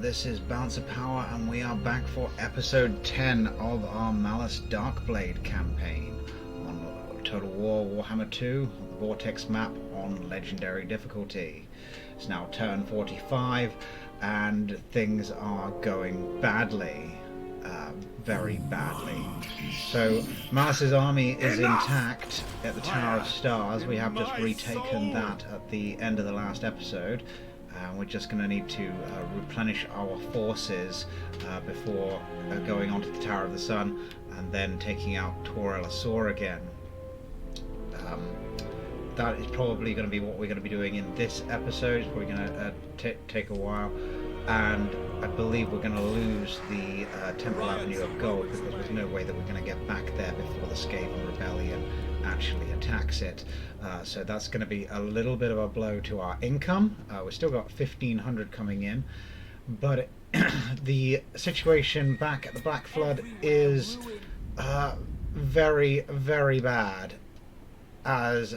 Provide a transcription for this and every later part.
This is Balance of Power, and we are back for episode 10 of our Malus Darkblade campaign on Totalwar Warhammer 2, the Vortex map on Legendary difficulty. It's now turn 45, and things are going badly. Very badly. So Malus's army is intact at the Tower of Stars. We have just retaken that at the end of the last episode. We're just going to need to replenish our forces before going onto the Tower of the Sun and then taking out Tor El-Asor again. That is probably going to be what we're going to be doing in this episode. It's probably going to take a while, and I believe we're going to lose the Temple Avenue of Gold because there's no way that we're going to get back there before the Skaven Rebellion actually attacks it. So that's going to be a little bit of a blow to our income. We've still got 1,500 coming in, but the situation back at the Black Flood is very, very bad, as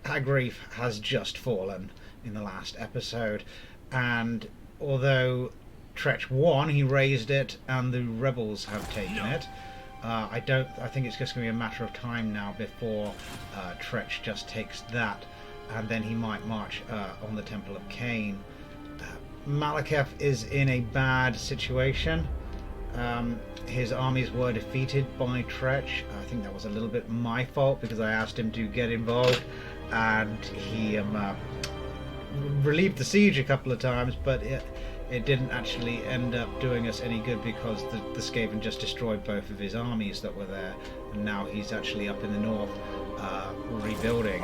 Hagreef has just fallen in the last episode, and although Tretch won, he raised it and the rebels have taken it. I think it's just going to be a matter of time now before Tretch just takes that, and then he might march on the Temple of Cain. Malaketh is in a bad situation. His armies were defeated by Tretch. I think that was a little bit my fault because I asked him to get involved, and he relieved the siege a couple of times, but it didn't actually end up doing us any good because the Skaven just destroyed both of his armies that were there, and now he's actually up in the north rebuilding.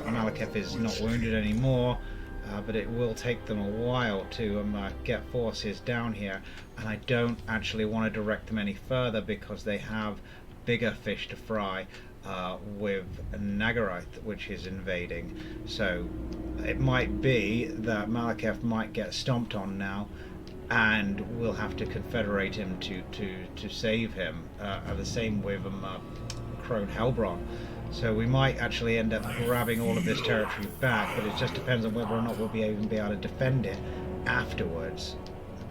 Malaketh is not wounded anymore, but it will take them a while to get forces down here, and I don't actually want to direct them any further because they have bigger fish to fry with Nagaryth, which is invading. So it might be that Malaketh might get stomped on now, and we'll have to confederate him to save him. The same with Crone Helbron. So we might actually end up grabbing all of this territory back, but it just depends on whether or not we'll even be able to defend it afterwards.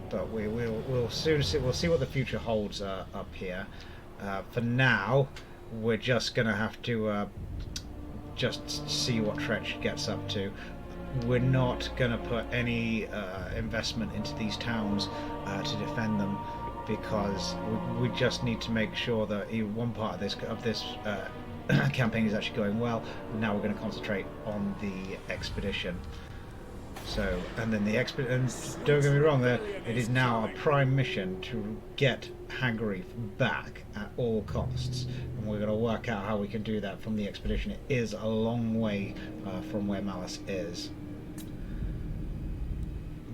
But we'll soon see. We'll see what the future holds up here. For now, we're just going to have to just see what Tretch gets up to. We're not going to put any investment into these towns to defend them because we just need to make sure that one part of this campaign is actually going well. Now we're going to concentrate on the expedition. So, and then the expedition, don't get me wrong, it is now a prime mission to get Hagreef back at all costs, and we're going to work out how we can do that from the expedition. It is a long way from where Malus is.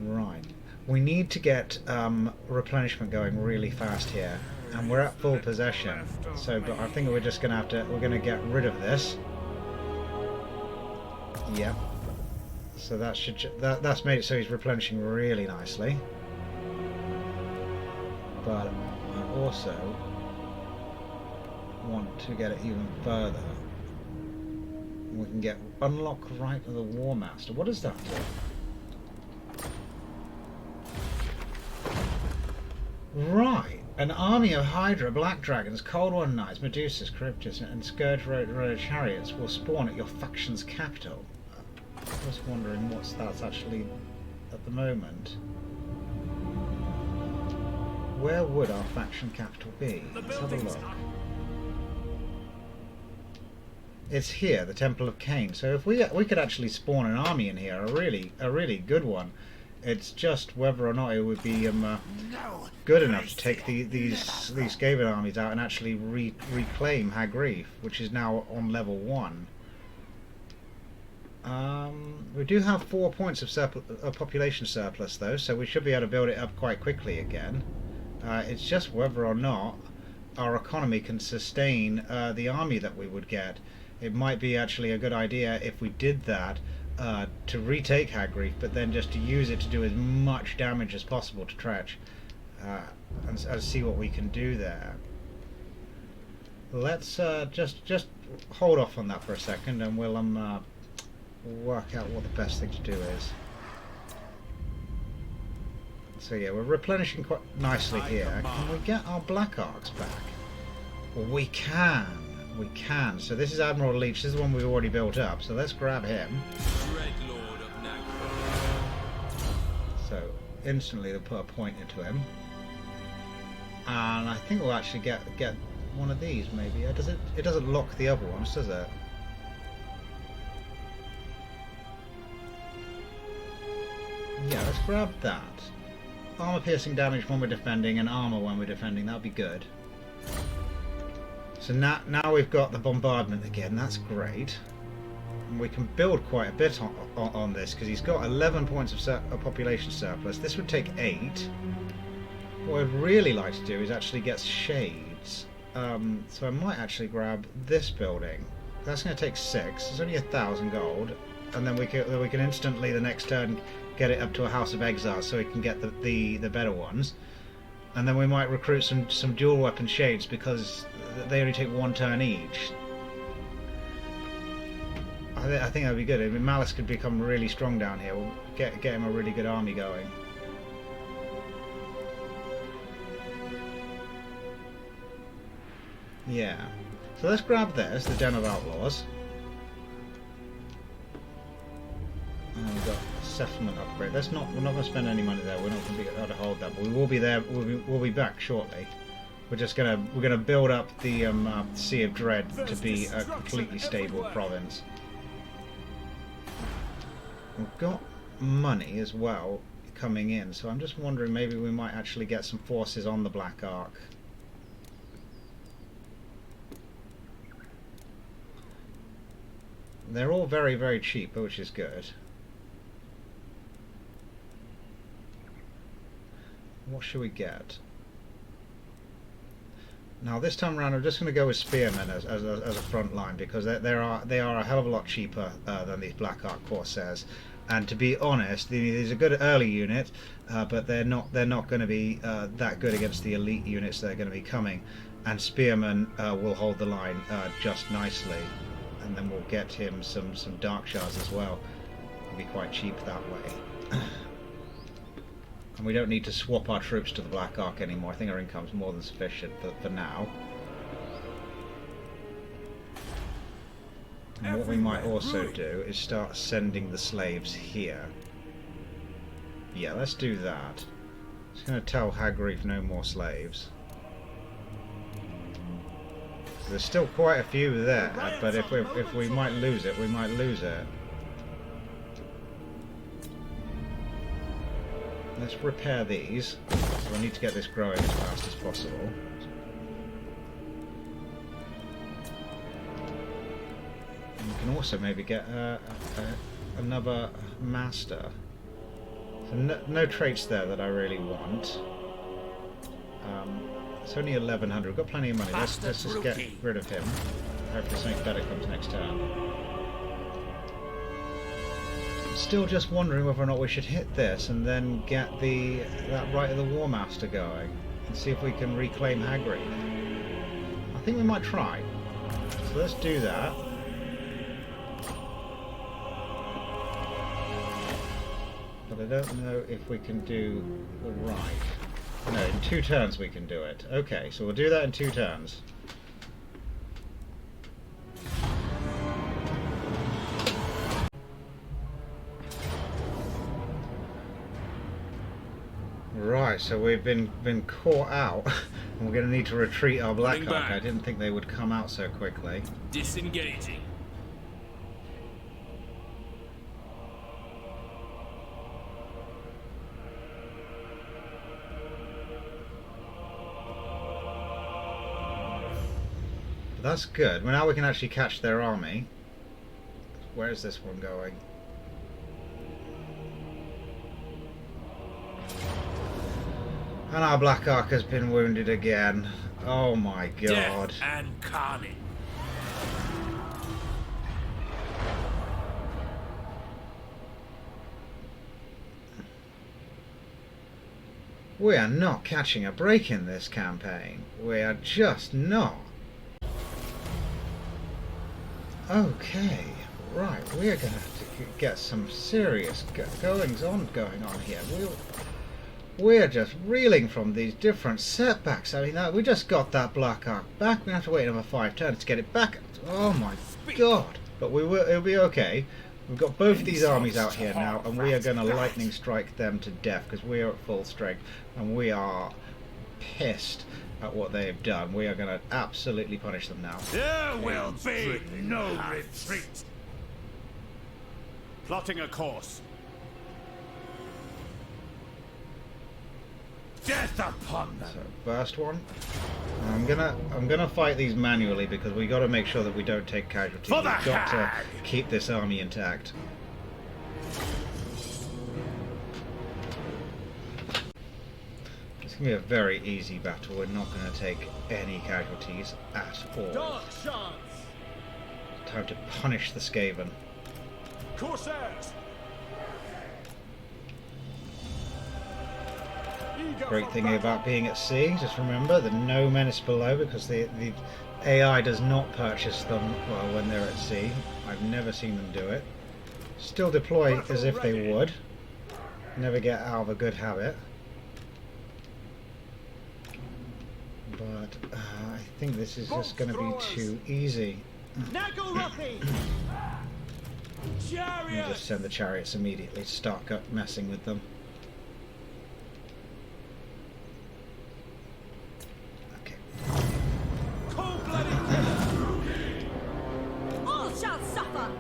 Right, we need to get replenishment going really fast here, and we're at full possession. So, but I think we're just going to we're going to get rid of this. Yep. So that that's made it so he's replenishing really nicely. But I also want to get it even further. We can get unlock right of the War Master. What does that do? Right, an army of Hydra, Black Dragons, Cold One Knights, Medusas, Charybdis, and Scourge Road chariots will spawn at your faction's capital. I was wondering what's that's actually at the moment. Where would our faction capital be? Let's have a look. It's here, the Temple of Cain. So if we could actually spawn an army in here, a really good one. It's just whether or not it would be good enough to take these Skaven armies out and actually reclaim Hagreef, which is now on level 1. We do have 4 points of population surplus though, so we should be able to build it up quite quickly again. It's just whether or not our economy can sustain the army that we would get. It might be actually a good idea if we did that to retake Hagreef, but then just to use it to do as much damage as possible to Tretch, and see what we can do there. Let's just hold off on that for a second, and we'll work out what the best thing to do is. So yeah, we're replenishing quite nicely here. Can we get our Black Arcs back? Well, we can. We can. So this is Admiral Leech. This is the one we've already built up. So let's grab him. So instantly they'll put a point into him. And I think we'll actually get one of these maybe. It doesn't lock the other ones, does it? Yeah, let's grab that. Armor piercing damage when we're defending and armor when we're defending. That'll be good. So now we've got the bombardment again. That's great. And we can build quite a bit on this because he's got 11 points of population surplus. This would take 8. What I'd really like to do is actually get shades. So I might actually grab this building. That's going to take 6. It's only 1,000 gold, and then we can instantly the next turn get it up to a House of Exile, so we can get the better ones. And then we might recruit some dual weapon shades because they only take 1 turn each. I think that'd be good. I mean, Malus could become really strong down here. We'll get him a really good army going. Yeah. So let's grab this, the Den of Outlaws. And we've got a settlement upgrade. We're not going to spend any money there. We're not going to be able to hold that, but we will be there. We'll be back shortly. We're gonna build up the Sea of Dread to be a completely stable province. We've got money as well coming in, so I'm just wondering maybe we might actually get some forces on the Black Ark. They're all very, very cheap, which is good. What should we get? Now this time around I'm just going to go with Spearmen as a front line because they are a hell of a lot cheaper than these Black Ark Corsairs. And to be honest, these are a good early unit, but they're not going to be that good against the elite units that are going to be coming. And Spearmen will hold the line just nicely. And then we'll get him some Dark Shards as well. It'll be quite cheap that way. And we don't need to swap our troops to the Black Ark anymore. I think our income's more than sufficient for now. And what we might also do is start sending the slaves here. Yeah, let's do that. Just going to tell Hagreef no more slaves. There's still quite a few there, but if we might lose it, we might lose it. Let's repair these. So we need to get this growing as fast as possible. And we can also maybe get another master. So no traits there that I really want. It's only 1100. We've got plenty of money. Let's just get rid of him. Hopefully something better comes next turn. I'm still just wondering whether or not we should hit this and then get that Rite of the War Master going and see if we can reclaim Hagreef. I think we might try. So let's do that. But I don't know if we can do the right. No, in 2 turns we can do it. Okay, so we'll do that in 2 turns. Right, so we've been caught out, and we're going to need to retreat our Black Ark. I didn't think they would come out so quickly. Disengaging. That's good. Well, now we can actually catch their army. Where is this one going? And our Black Ark has been wounded again. Oh my god. Death and carnage. We are not catching a break in this campaign. We are just not. Okay, right, we are going to have to get some serious goings on going on here. we're just reeling from these different setbacks. I mean, we just got that Black Ark back. We have to wait another 5 turns to get it back. Oh my god! But it'll be okay. We've got both these armies out here now, and we are going to lightning strike them to death because we are at full strength, and we are pissed at what they have done. We are going to absolutely punish them now. There will be no retreat. Plotting a course. Death upon them. So first one. I'm gonna fight these manually because we got to make sure that we don't take casualties. We've got to keep this army intact. It's gonna be a very easy battle. We're not gonna take any casualties at all. Dark chance. Time to punish the Skaven. Corsairs. Great thing about being at sea, just remember that no menace below, because the AI does not purchase them well when they're at sea. I've never seen them do it. Still deploy as if they would. Never get out of a good habit. But I think this is just going to be too easy. You just send the chariots immediately to start messing with them. All shall suffer.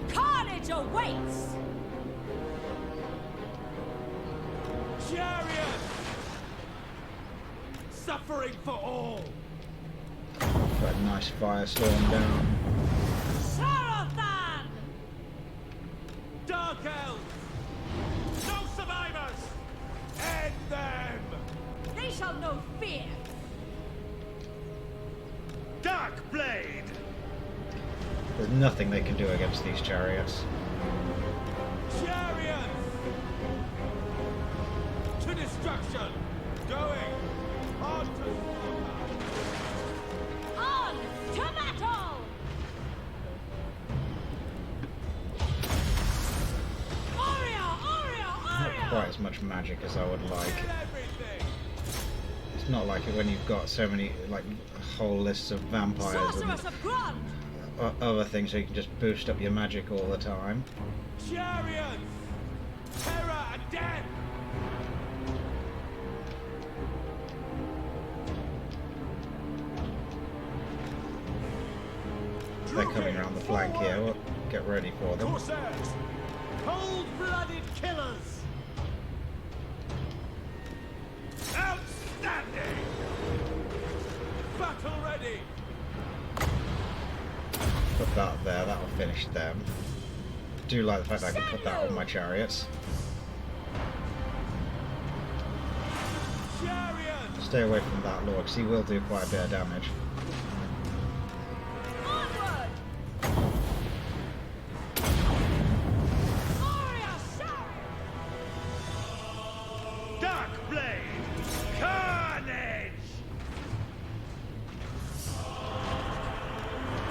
Carnage awaits. Chariot. Suffering for all. Got a nice firestorm down. Sarathan. Dark elves. No survivors. End them. They shall know fear. Darkblade. There's nothing they can do against these chariots. Chariots. To destruction. Going. On to On to battle. Not quite as much magic as I would like. everything. It's not like it when you've got so many, like, whole lists of vampires Sorceress of Grund. and other things, so you can just boost up your magic all the time. Chariots. Terror and death. They're coming around the flank here. We'll get ready for them. Corsairs. Cold-blooded killers. Outstanding. Battle ready. Put that there, that'll finish them. Do like the fact that I can put that on my chariots. Chariots. Stay away from that lord, because he will do quite a bit of damage. Onward. Darkblade. Carnage.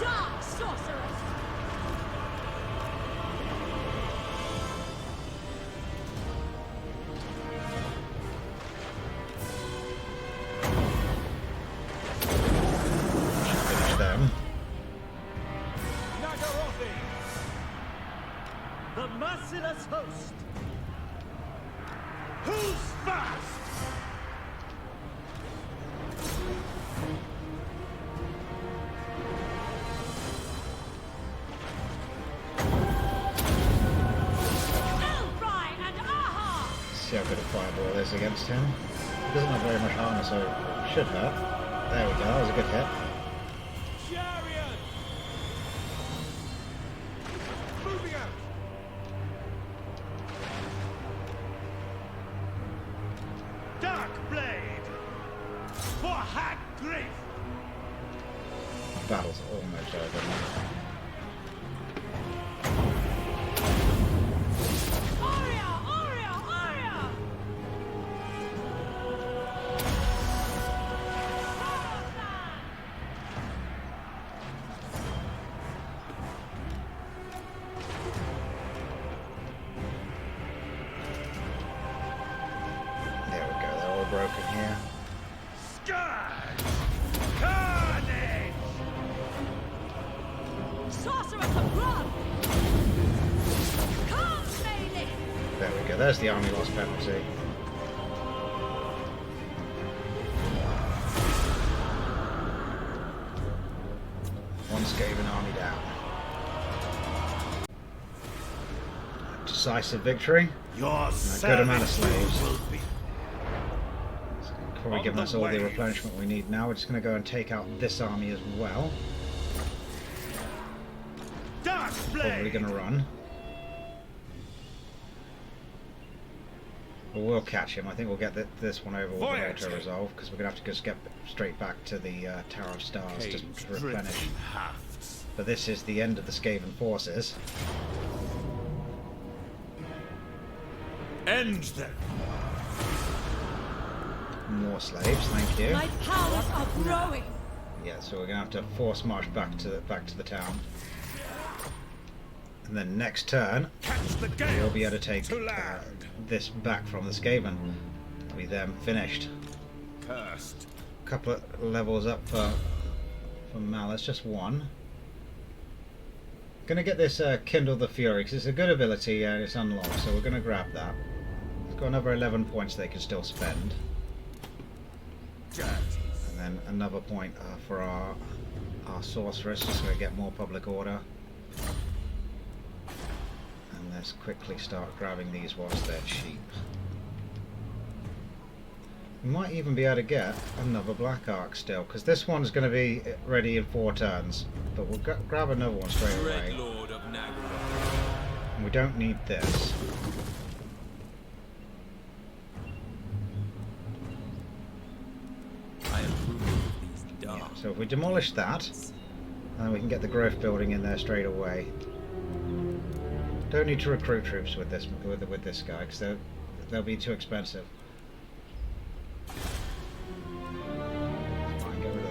Dark sorceress. Finish them. Nagarothi. The merciless host! Who's fast? Elfry and Aha. See how good a fireball is against him. He doesn't have very much armor, so it should hurt. There we go, that was a good hit. Chariot. Moving out. Darkblade. For hack grief. Battle's almost over now. Aria, Aria, Aria. broken here. Scourge! Carnage! Sorceress of blood! Come, Bailey! There we go. There's the army loss penalty. One Skaven army down. Decisive victory. Your A good amount of slaves. will be Probably On giving the us all the way. replenishment we need now. We're just going to go and take out this army as well. Probably Darkblade! going to run. But we'll catch him. I think we'll get this one over with an Voyager. auto-resolve, because we're going to have to just get straight back to the Tower of Stars Cage to replenish. driven hafts. But this is the end of the Skaven forces. End them! More slaves, thank you. My powers are growing! Yeah, so we're going to have to force march back to the town. And then next turn, Catch the we'll gale! be able to take To land. this back from the Skaven. We'll be then finished. Cursed. A couple of levels up for Malus, just one. Gonna get this Kindle the Fury, because it's a good ability and it's unlocked, so we're gonna grab that. It's got another 11 points they can still spend. Dirty. And then another point for our sorceress, just gonna get more public order. And let's quickly start grabbing these whilst they're cheap. We might even be able to get another Black Ark still, because this one's going to be ready in 4 turns. But we'll grab another one straight away. Lord of Nagara. And we don't need this. I approve of these dark. So if we demolish that, then we can get the growth building in there straight away. Don't need to recruit troops with this guy, because they'll be too expensive. Fine, get rid of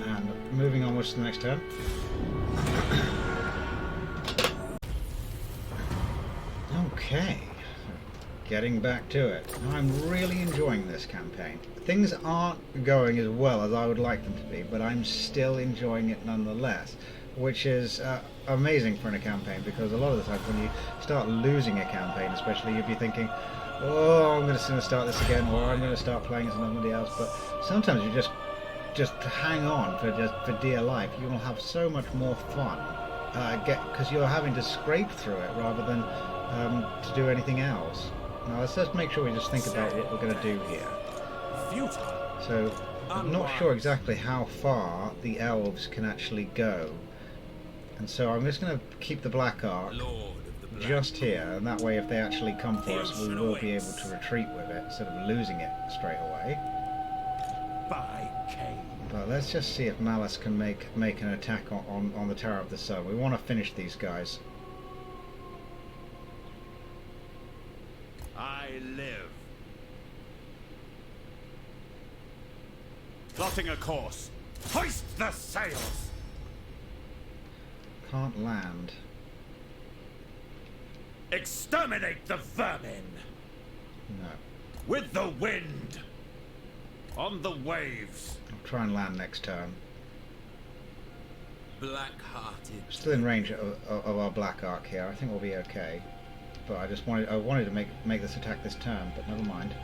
that. And moving onwards to the next turn. Okay, getting back to it. I'm really enjoying this campaign. Things aren't going as well as I would like them to be, but I'm still enjoying it nonetheless, which is amazing for a campaign, because a lot of the times when you start losing a campaign especially, you'll be thinking, oh, I'm going to start this again, or I'm going to start playing as somebody else. But sometimes you just hang on for dear life. You will have so much more fun, because you're having to scrape through it rather than to do anything else. Now let's just make sure we just think about what we're going to do here. Futile. So I'm not sure exactly how far the elves can actually go, and so I'm just going to keep the Black Ark Lord of the Black. just here, and that way if they actually come for us, we will be able to retreat with it instead of losing it straight away. By Cain. But let's just see if Malus can make an attack on the Tower of the Sun. We want to finish these guys. I live. Plotting a course. Hoist the sails. Can't land. Exterminate the vermin. No. With the wind. On the waves. I'll try and land next turn. Black-hearted. Still in range of our Black Ark here. I think we'll be okay. But I wanted to make this attack this turn, but never mind.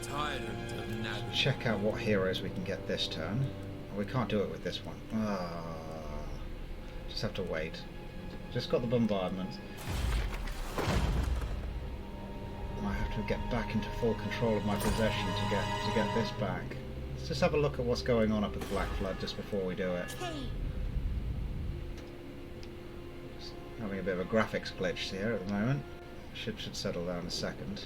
Tyrant of Nagara. Check out what heroes we can get this turn. We can't do it with this one. Just have to wait. Just got the bombardment. I have to get back into full control of my possession to get this back. Let's just have a look at what's going on up at the Black Flood just before we do it. Just having a bit of a graphics glitch here at the moment. Should settle down in a second.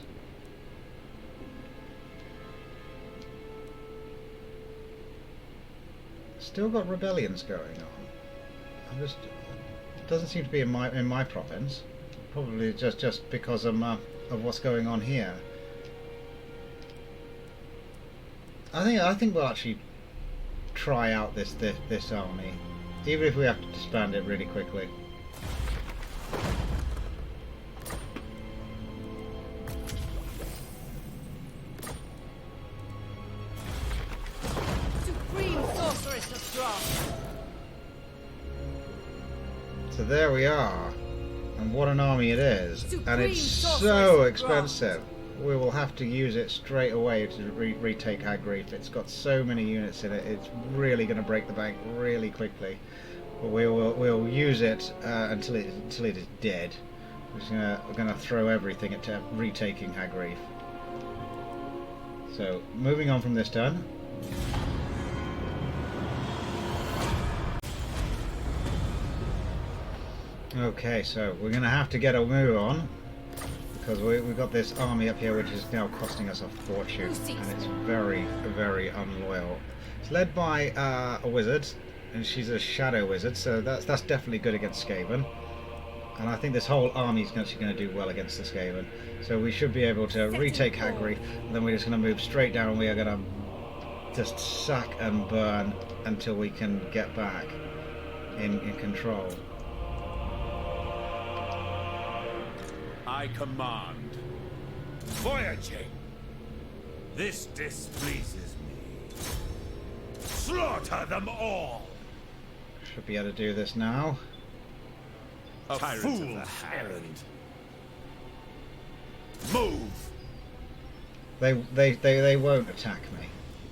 Still got rebellions going on. It doesn't seem to be in my province. Probably just because of what's going on here. I think we'll actually try out this army, even if we have to disband it really quickly. So there we are. And what an army it is. And Supreme it's sorceress so of expensive. We will have to use it straight away to retake Hagreef. It's got so many units in it. It's really going to break the bank really quickly. But we'll use it until it is dead. We're going to throw everything at retaking Hagreef. So moving on from this turn. Okay, so we're going to have to get a move on. Because we've got this army up here which is now costing us a fortune, and it's very, very unloyal. It's led by a wizard, and she's a shadow wizard, so that's definitely good against Skaven. And I think this whole army is actually going to do well against the Skaven. So we should be able to retake Hagreef, and then we're just going to move straight down, and we are going to just sack and burn until we can get back in control. I command. Voyaging. This displeases me. Slaughter them all. Should be able to do this now. A fool's errand. Move. They won't attack me.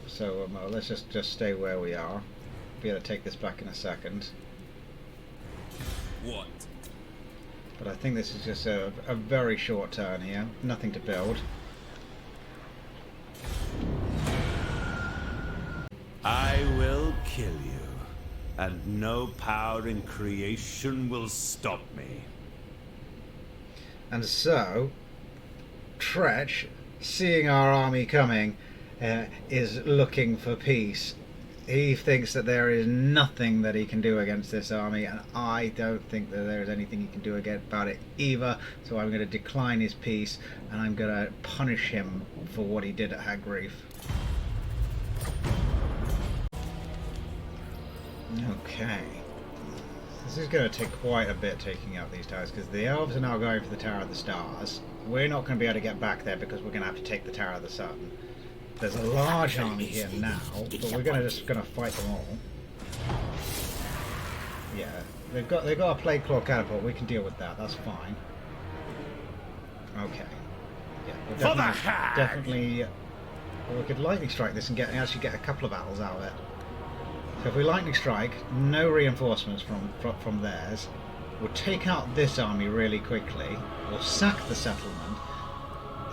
So let's just stay where we are. Be able to take this back in a second. What? But I think this is just a very short turn here. Nothing to build. I will kill you, and no power in creation will stop me. And so, Tretch, seeing our army coming, is looking for peace. He thinks that there is nothing that he can do against this army, and I don't think that there is anything he can do about it either. So I'm going to decline his peace, and I'm going to punish him for what he did at Hagreef. Okay. This is going to take quite a bit taking out these towers, because the elves are now going for the Tower of the Stars. We're not going to be able to get back there because we're going to have to take the Tower of the Sun. There's a large army here now, but we're just gonna fight them all. Yeah, they've got a plague claw catapult. We can deal with that. That's fine. Okay. Yeah, we'll definitely. Well, we could lightning strike this and actually get a couple of battles out of it. So if we lightning strike, no reinforcements from theirs. We'll take out this army really quickly. We'll sack the settlement.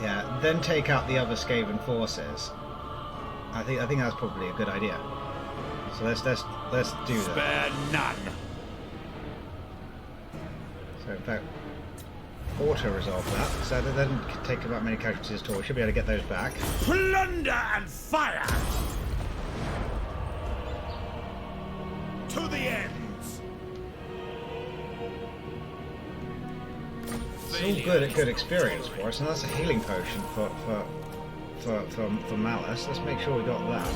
Yeah, then take out the other Skaven forces. I think that's probably a good idea. So let's do that. Spare none. So in fact, auto resolve that. So that doesn't take about many casualties at all. We should be able to get those back. Plunder and fire. To the ends. It's all good experience for us, and that's a healing potion for Malus. Let's make sure we got that.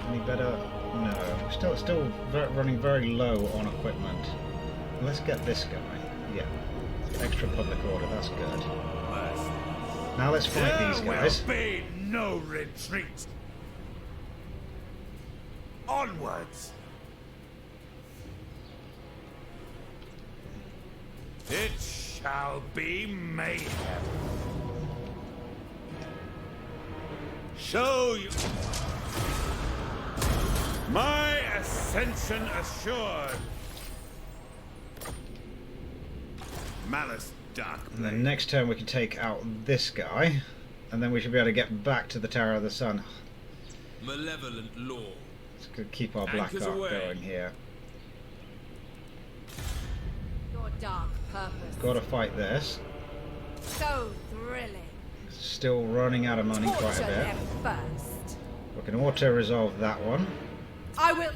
Any better? No. Still running very low on equipment. Let's get this guy. Yeah. Extra public order. That's good. Now let's fight these guys. There will be no retreat. Onwards. It shall be mayhem. Show you my ascension assured. Malus Darkblade. And then next turn we can take out this guy, and then we should be able to get back to the Tower of the Sun. Malevolent law. Let's keep our black arc going here. Your dark purpose. Got to fight this. So thrilling. Still running out of money quite a Torture bit. them first. We can auto resolve that one, I will.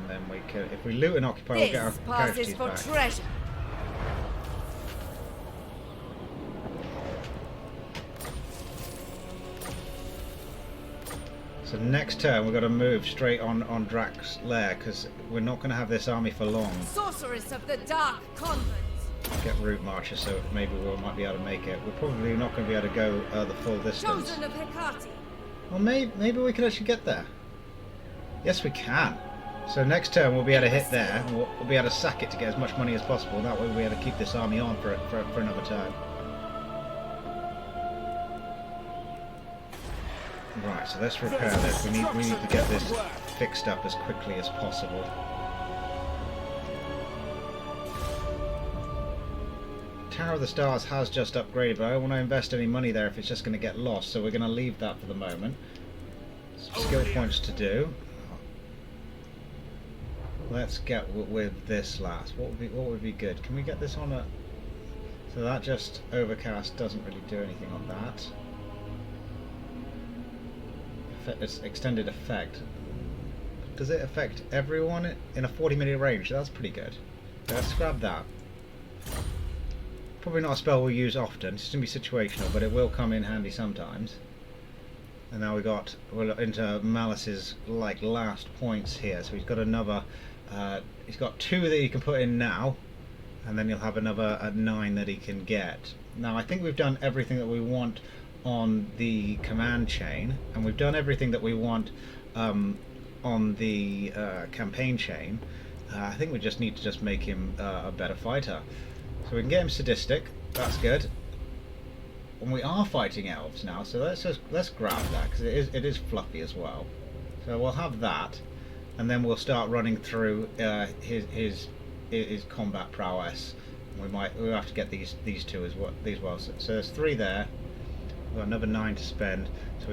and then we can, if we loot and occupy, we'll get our This passes casualties for back. treasure. So next turn we've got to move straight on Drax's lair, because we're not going to have this army for long. Sorceress of the Dark Convent. get route marchers, so maybe we might be able to make it. We're probably not going to be able to go the full distance. Chosen of Hecate. Well, maybe we can actually get there. Yes, we can. So next turn we'll be able to hit there, and we'll be able to sack it to get as much money as possible. That way we'll be able to keep this army on for another turn. Right, so let's repair this. We need to get this fixed up as quickly as possible. Tower of the Stars has just upgraded, but I don't want to invest any money there if it's just going to get lost, so we're going to leave that for the moment. Some skill points to do. Let's get with this last. What would be good? Can we get this on a... So that just overcast doesn't really do anything on that. It's extended effect. Does it affect everyone in a 40-minute range? That's pretty good. Let's grab that. Probably not a spell we'll use often. It's going to be situational, but it will come in handy sometimes. And now we're into Malus's last points here. So he's got another. He's got 2 that he can put in now, and then he'll have another 9 that he can get. Now I think we've done everything that we want on the command chain, and we've done everything that we want on the campaign chain. I think we just need to make him a better fighter. So we can get him sadistic. That's good. And we are fighting elves now, so let's grab that because it is fluffy as well. So we'll have that, and then we'll start running through his combat prowess. We'll have to get these 2 as well. So there's 3 there. We've got another 9 to spend, so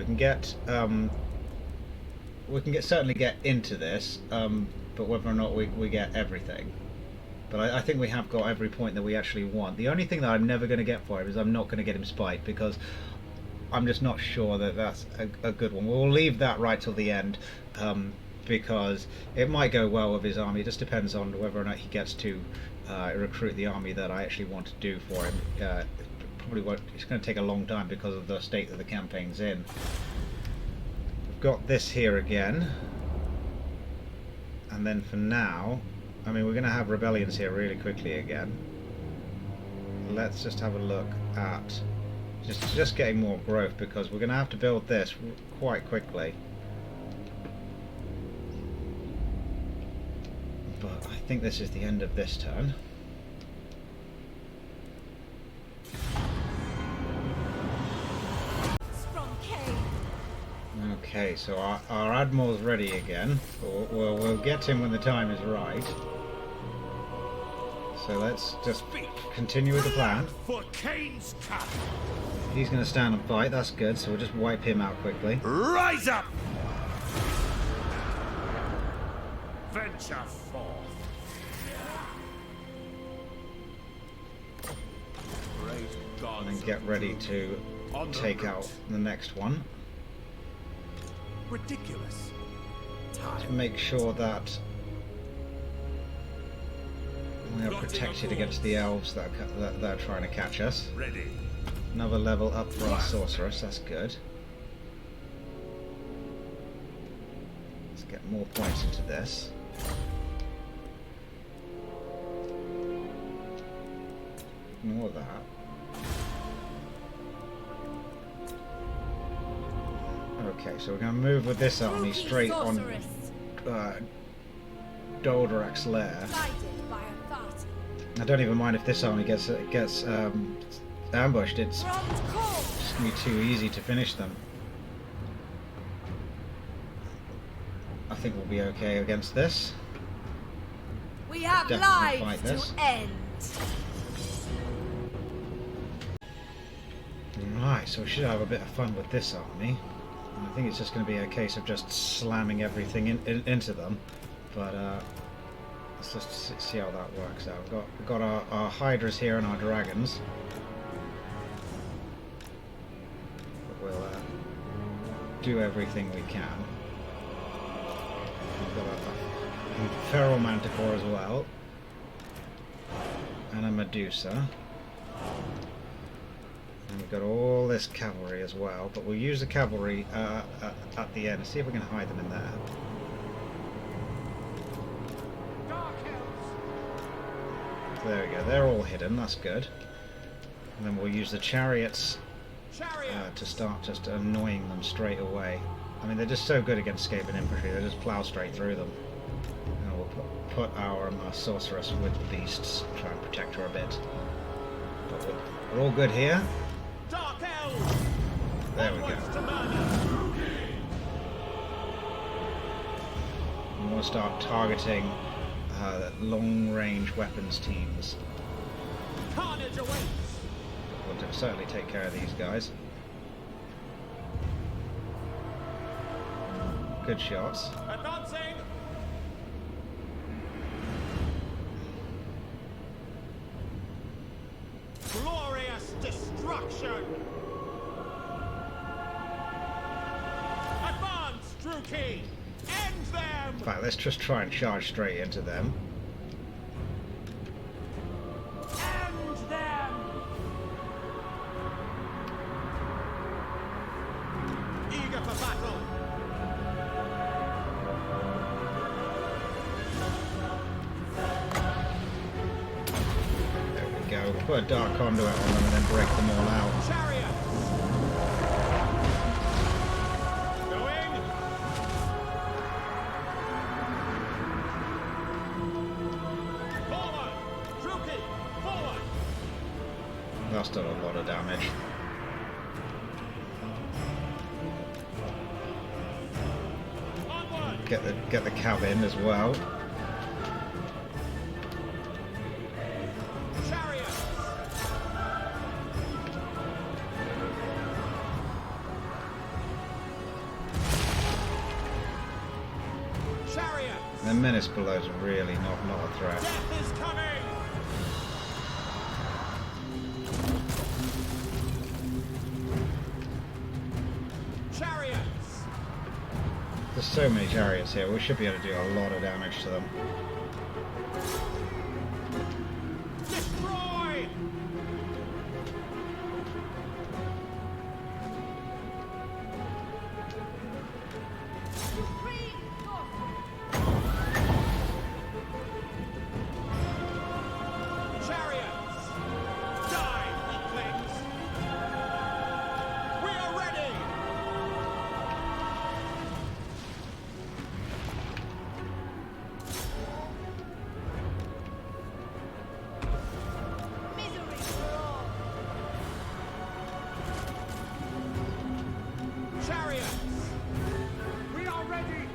we can certainly get into this, but whether or not we get everything. But I think we have got every point that we actually want. The only thing that I'm never going to get for him is I'm not going to get him spite, because I'm just not sure that that's a good one. We'll leave that right till the end, because it might go well with his army. It just depends on whether or not he gets to recruit the army that I actually want to do for him. Probably won't. It's going to take a long time because of the state that the campaign's in. We've got this here again, and then for now, I mean, we're going to have rebellions here really quickly again. Let's just have a look at just getting more growth, because we're going to have to build this quite quickly. But I think this is the end of this turn. Okay, so our admiral's ready again. We'll get him when the time is right. So let's just continue with the plan. He's going to stand and fight, that's good, so we'll just wipe him out quickly. Rise up! Venture forth. Great gods, and then get ready to take out the next one. Ridiculous. To make sure that we are protected against the elves that are trying to catch us. Ready. Another level up for our sorceress, that's good. Let's get more points into this. More of that. Okay, so we're going to move with this army straight on Doldorak's lair. I don't even mind if this army gets ambushed. It's just going to be too easy to finish them. I think we'll be okay against this. We have Definitely lives fight this. to end. Right, so we should have a bit of fun with this army. I think it's just going to be a case of just slamming everything into them, but let's just see how that works out. We've got our hydras here and our dragons. But we'll do everything we can. We've got a feral manticore as well, and a Medusa. And we've got all this cavalry as well, but we'll use the cavalry at the end. See if we can hide them in there. There we go. They're all hidden. That's good. And then we'll use the chariots to start just annoying them straight away. I mean, they're just so good against scaping infantry. They just plow straight through them. And we'll put our sorceress with the beasts, try and protect her a bit. But we're all good here. There we go. We want to start targeting long-range weapons teams. Carnage awaits. We'll certainly take care of these guys. Good shots. Advancing. Glorious destruction. Advance, Druki. End them. In fact, let's just try and charge straight into them. End them. Eager for battle. There we go. We'll put a dark conduit on them and then break them all out. Chariot. Going. Forward. Druki. Forward. That's done a lot of damage. Onward. Get the cab in as well. Chariot. Chariot. The menace below is really not a threat. Death is coming. Chariots. There's so many chariots here. We should be able to do a lot of damage to them. Destroy. Chariots. Die, weaklings. We are ready. Misery for all. Chariots. We are ready.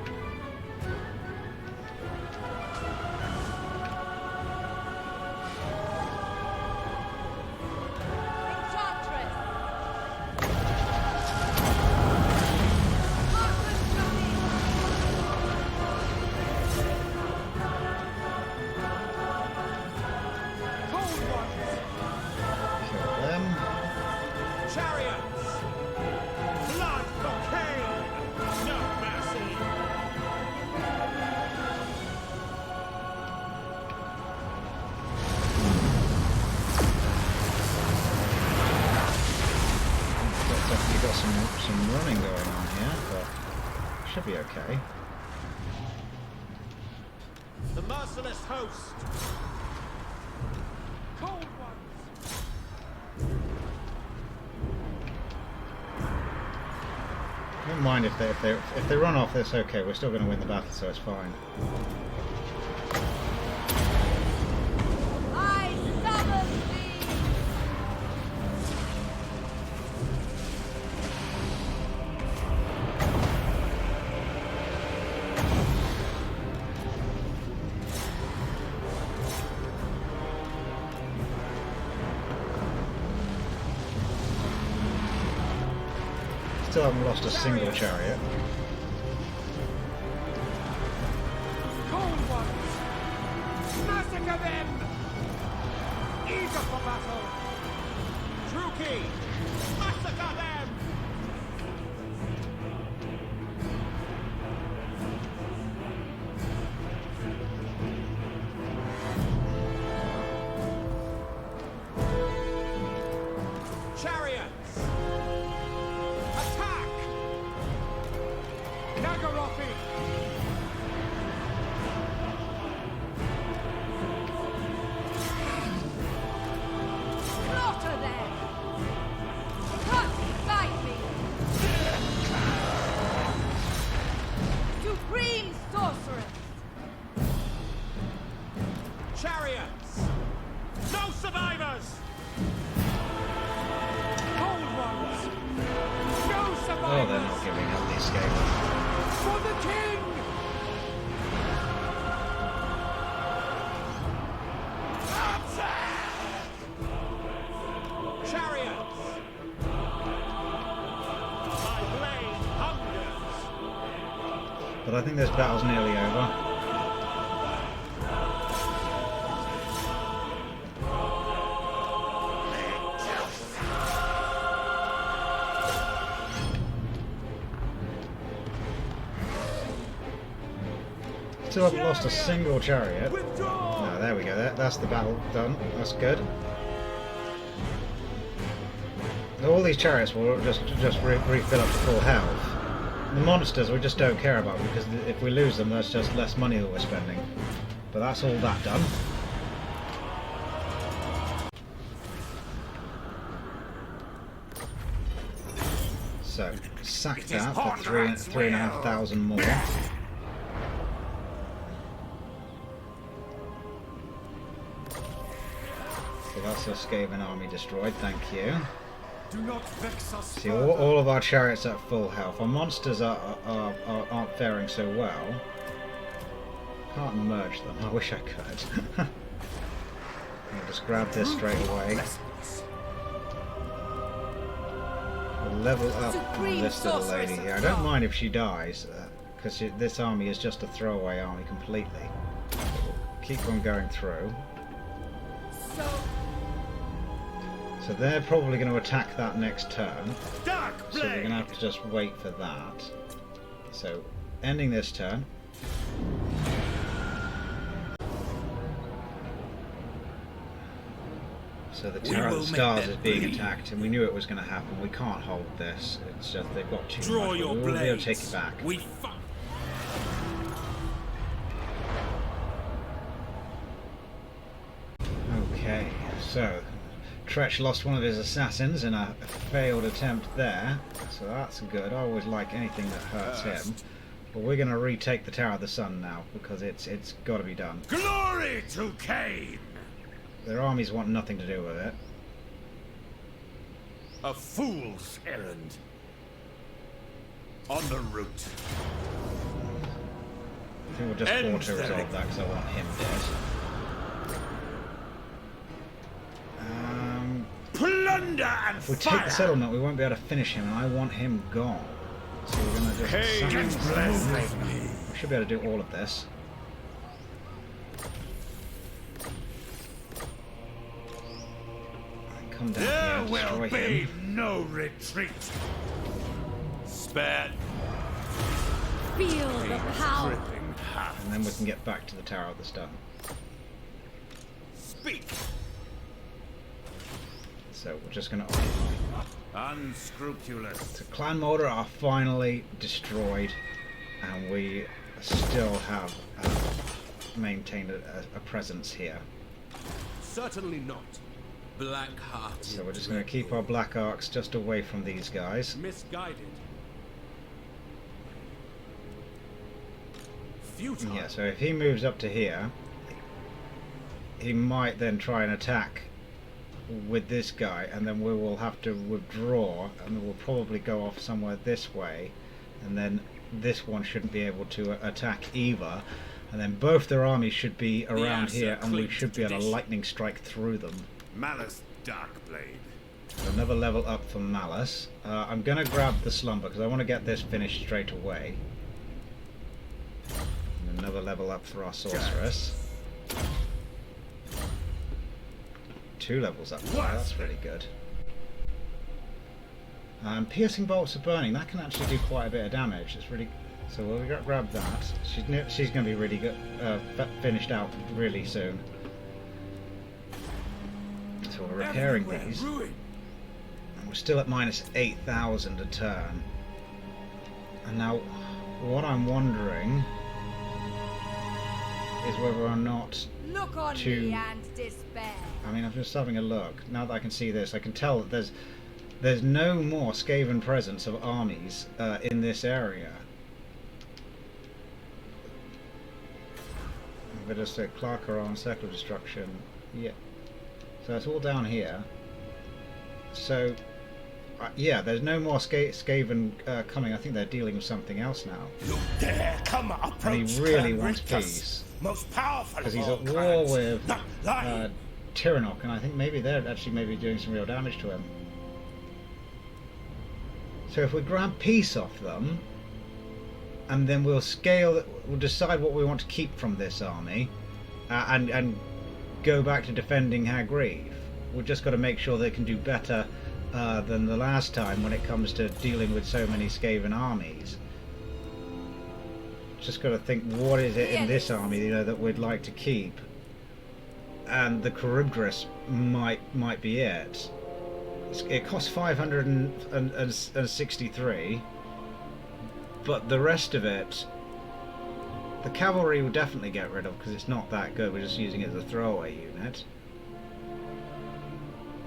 Enchantress. Malus Cold ones. Kill them. Chariots. Blood for Cain. No mercy. Definitely got some running going on here, but should be okay. The merciless host. Cold ones. Don't mind if they run off. That's okay. We're still going to win the battle, so it's fine. I summon thee. Still haven't lost a single chariot. Cold ones. Massacre them. Eager for battle. Druki. Massacre them. Chariots. Attack. Nagarothi. Supreme sorceress! Chariots! No survivors! Bold ones! No Oh, they're survivors! not giving up the escape. For the king! Chariots! My blade hungers! But I think this battle's nearly over. Still haven't lost a single chariot. Withdraw! No, there we go. That's the battle done. That's good. All these chariots will just refill up to full health. The monsters we just don't care about because if we lose them, that's just less money that we're spending. But that's all that done. So sack that for 3,500 more. So that's a Skaven army destroyed. Thank you. Do not vex us. See, all of our chariots are at full health. Our monsters aren't faring so well. Can't merge them. I wish I could. I'll just grab this straight away. We'll level up on this little lady here. I don't mind if she dies, because this army is just a throwaway army completely. So we'll keep on going through. So they're probably going to attack that next turn. So we're going to have to just wait for that. So, ending this turn. So the Tower of the Stars is being attacked, and we knew it was going to happen. We can't hold this. It's just they've got too Draw much. your We'll be able to take blades. it back. We fight. Okay, so Tretch lost one of his assassins in a failed attempt there, so that's good. I always like anything that hurts him. But we're going to retake the Tower of the Sun now, because it's got to be done. Glory to Cain! Their armies want nothing to do with it. A fool's errand. On the route. I think we'll just End auto-resolve that, because I want him dead. Plunder and If we fire! take the settlement, we won't be able to finish him, and I want him gone. So we're going to just Cain sack bless him. me. We should be able to do all of this. Come down There here, will destroy be him. no retreat. Spare Feel the power! dripping half. And then we can get back to the Tower of the Stone. Speak. So we're just going to occupy. Unscrupulous. So Clan Moulder are finally destroyed, and we still have maintained a presence here. Certainly not. Black-hearted. So we're just going to keep our Black Arcs just away from these guys. Misguided. Futile. Yeah, so if he moves up to here, he might then try and attack with this guy, and then we will have to withdraw, and we'll probably go off somewhere this way, and then this one shouldn't be able to attack either, and then both their armies should be around here, and we should be able to lightning strike through them. Malus Darkblade. So another level up for Malus. I'm going to grab the Slumber because I want to get this finished straight away. And another level up for our Sorceress. 2 levels up. Wow, that's really good. Piercing bolts of burning, that can actually do quite a bit of damage. It's really so we'll grab that. She's going to be really good, finished out really soon. So we're repairing these. And we're still at minus 8,000 a turn. And now, what I'm wondering is whether or not Look on to... me and despair. I mean, I'm just having a look. Now that I can see this, I can tell that there's no more Skaven presence of armies in this area. But just a Clarkeron, Circle of Destruction. Yeah. So it's all down here. So, yeah, there's no more Skaven coming. I think they're dealing with something else now. You dare come And approach he really Clan wants Rictus, peace. most powerful Because of he's all at war clans. with Not lying. Tyrannok, and I think maybe they're actually maybe doing some real damage to him. So if we grab peace off them, and then we'll decide what we want to keep from this army, and go back to defending Hargreave. We've just got to make sure they can do better than the last time when it comes to dealing with so many Skaven armies. Just got to think, what is it in this army, you know, that we'd like to keep? And the Charybdis might be it. It costs 563, but the rest of it, the cavalry will definitely get rid of because it's not that good. We're just using it as a throwaway unit.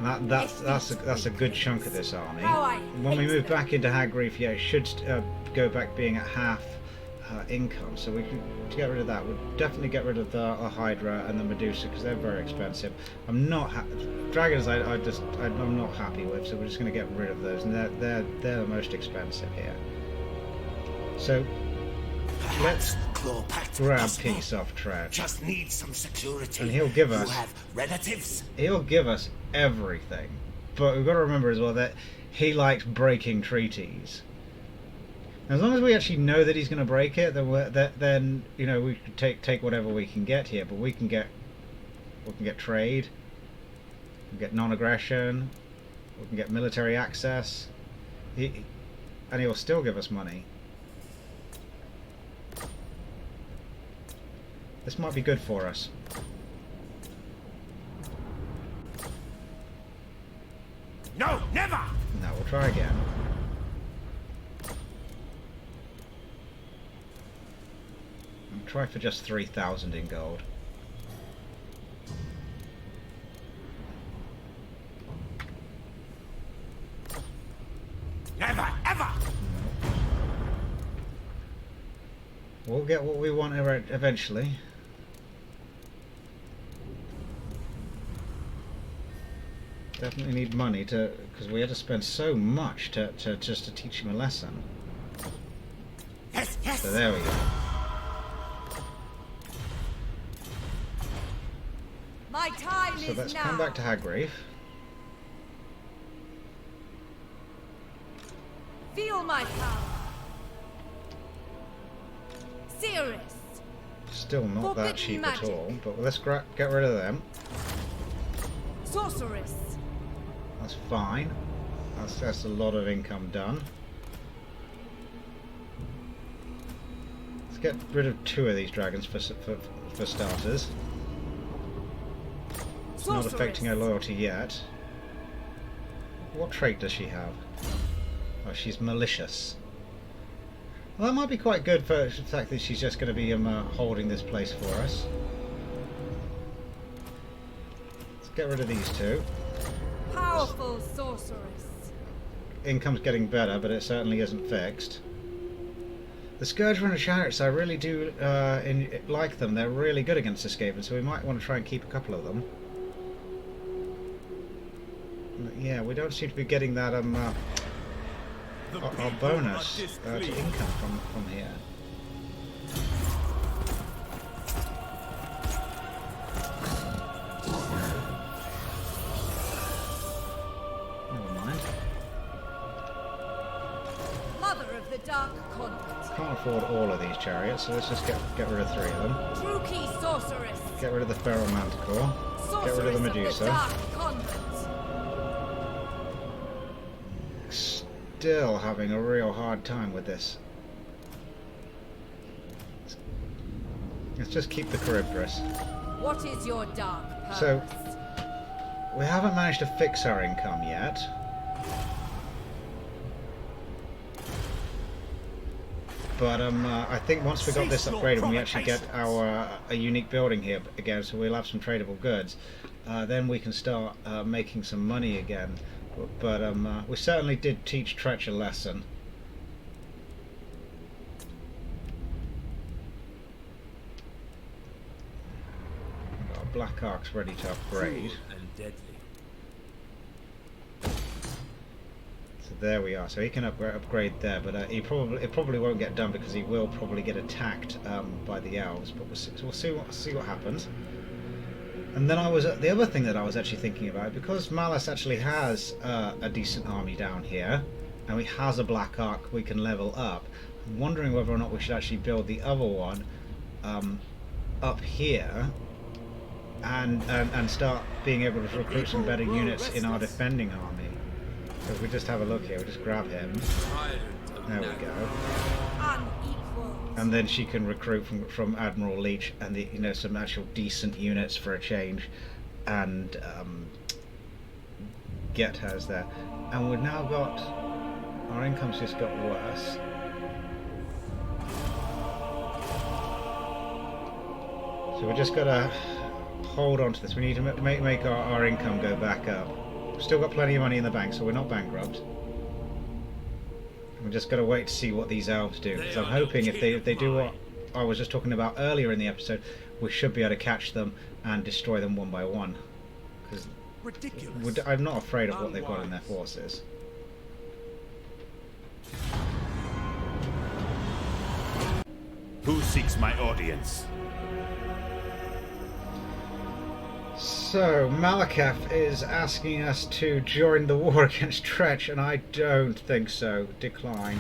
And that's a good chunk of this army. When we move back into Hargreave, yeah, it should go back being at half income, so we can get rid of that. We'll definitely get rid of the Hydra and the Medusa because they're very expensive. I'm not dragons. I'm not happy with, so we're just going to get rid of those, and they're the most expensive here. So let's grab peace off Tred. Just need some security. And he'll give You us. have relatives. He'll give us everything, but we've got to remember as well that he likes breaking treaties. As long as we actually know that he's going to break it, then you know we can take whatever we can get here. But we can get trade, we can get non-aggression, we can get military access, and he'll still give us money. This might be good for us. No, never. No, we'll try again. Try for just 3,000 in gold. Never, ever. We'll get what we want eventually. Definitely need money because we had to spend so much to just to teach him a lesson. Yes, yes. So there we go. My time So is let's now. come back to Hargreave. Feel my power. Cirrus. Still not that Forbidden cheap magic. at all, but let's get rid of them. Sorceress. That's fine. That's a lot of income done. Let's get rid of 2 of these dragons for starters. It's not affecting her loyalty yet. What trait does she have? Oh, she's malicious. Well, that might be quite good for the fact that she's just going to be holding this place for us. Let's get rid of these 2. Powerful sorceress. Income's getting better, but it certainly isn't fixed. The Scourge Runner Chariots, I really do like them. They're really good against the Skaven, so we might want to try and keep a couple of them. Yeah, we don't seem to be getting that our bonus to income from here. Never mind. Mother of the Dark Convent. Can't afford all of these chariots, so let's just get rid of 3 of them. True key sorceress. Get rid of the Feral Manticore. Sorceress Get rid of the of Medusa. the Dark Convent. Still having a real hard time with this. Let's just keep the Charybdis. What is your dark purpose? So, we haven't managed to fix our income yet. But I think once we got this upgraded and we actually get our a unique building here again, so we'll have some tradable goods, then we can start making some money again. But we certainly did teach Tretch a lesson. black arcs ready to upgrade. Cruel and deadly. So there we are. So he can upgrade there, but it probably won't get done because he will probably get attacked by the elves. But we'll see what happens. And then the other thing that I was actually thinking about, because Malus actually has a decent army down here, and he has a black arc we can level up. I'm wondering whether or not we should actually build the other one up here, and start being able to recruit some better units in our defending army. So if we just have a look here, we'll just grab him. There we go. Unequal. And then she can recruit from Admiral Leech and some actual decent units for a change, and get hers there. And we've now got our income's just got worse. So we just gotta hold on to this. We need to make our income go back up. We've still got plenty of money in the bank, so we're not bankrupt. We're just got to wait to see what these elves do, because I'm hoping if they do what I was just talking about earlier in the episode, we should be able to catch them and destroy them one by one. Because I'm not afraid of what they've got in their forces. Who seeks my audience? So, Malakath is asking us to join the war against Tretch, and I don't think so. Decline.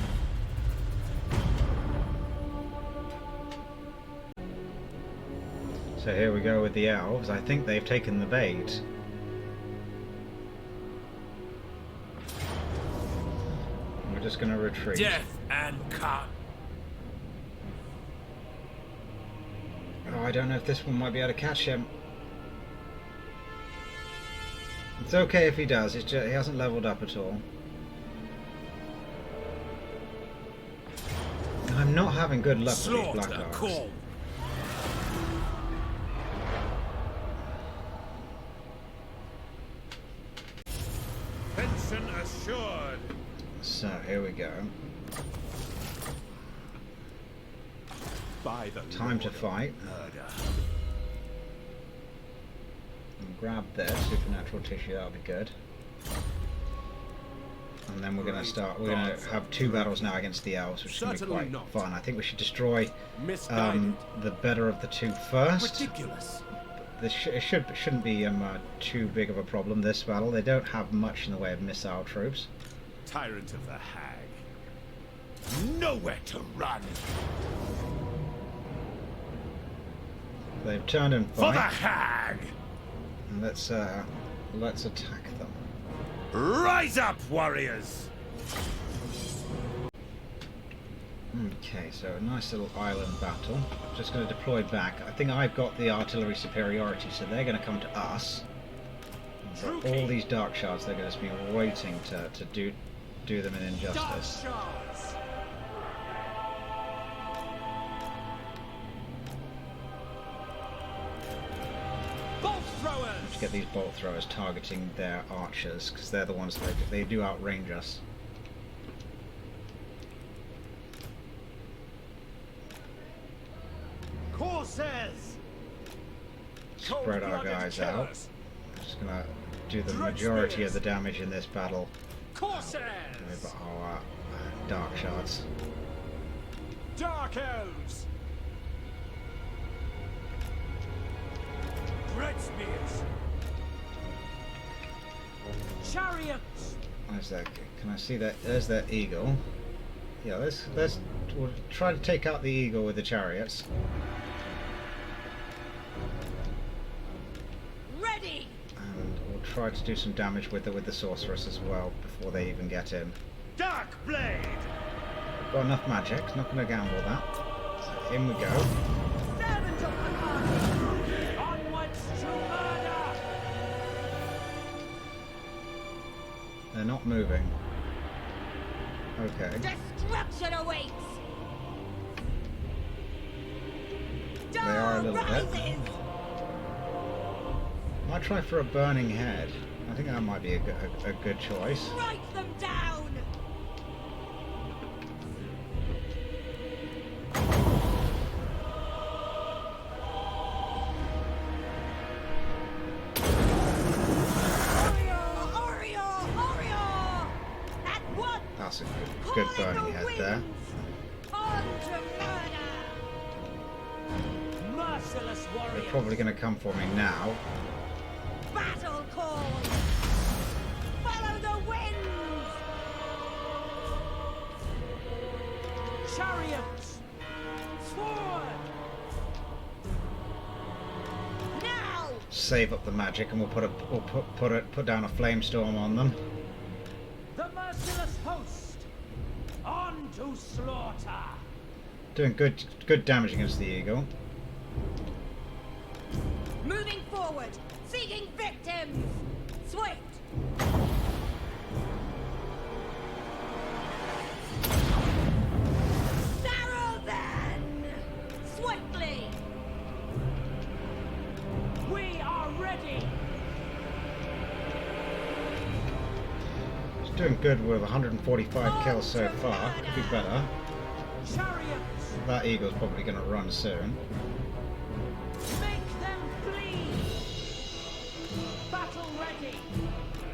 So here we go with the elves. I think they've taken the bait. We're just going to retreat. Death and cut. Oh, I don't know if this one might be able to catch him. It's okay if he does, it's just, he hasn't leveled up at all. I'm not having good luck with these black arcs. Pension assured. So, here we go. By the Time to fight. Grab this supernatural tissue, that'll be good. And then we're going to start. We're going to have two battles now against the elves, which is going to be quite fun. I think we should destroy the better of the two first. Ridiculous. This shouldn't be too big of a problem. This battle, they don't have much in the way of missile troops. Tyrant of the Hag. Nowhere to run. They've turned and For the fight. Hag. And let's attack them. Rise up, warriors! Okay, so a nice little island battle. Just going to deploy back. I think I've got the artillery superiority, so they're going to come to us. So all these dark shards, they're going to be waiting to do them an injustice. Get these bolt throwers targeting their archers, because they're the ones that they do outrange us. Corsairs! Spread our guys out. I'm just gonna do the majority of the damage in this battle Corsairs! with our dark shards. Dark elves! Red spears! Chariots! Where's that? Can I see that? There's that eagle. Yeah, we'll try to take out the eagle with the chariots. Ready! And we'll try to do some damage with the sorceress as well before they even get in. Darkblade! Got enough magic, not going to gamble that. So in we go. Servant of the party! Onwards to murder! They're not moving. Okay. Destruction awaits! They are a little bit. rises! Might try for a burning head. I think that might be a good choice. Strike them down! good Calling burning the head there. winds. On to murder. Merciless They're warriors. probably going to come for me now. Battle call. Follow the winds. Chariots. Forward. Now. Save up the magic, and we'll put down a flame storm on them. The merciless host. On to slaughter. Doing good damage against the eagle. Moving forward. Seeking victims. Swift. Narrow then. Swiftly. We are ready. It's doing good with 145 kills so far. Could be better. Chariots. That eagle's probably going to run soon. Make them flee. Battle ready.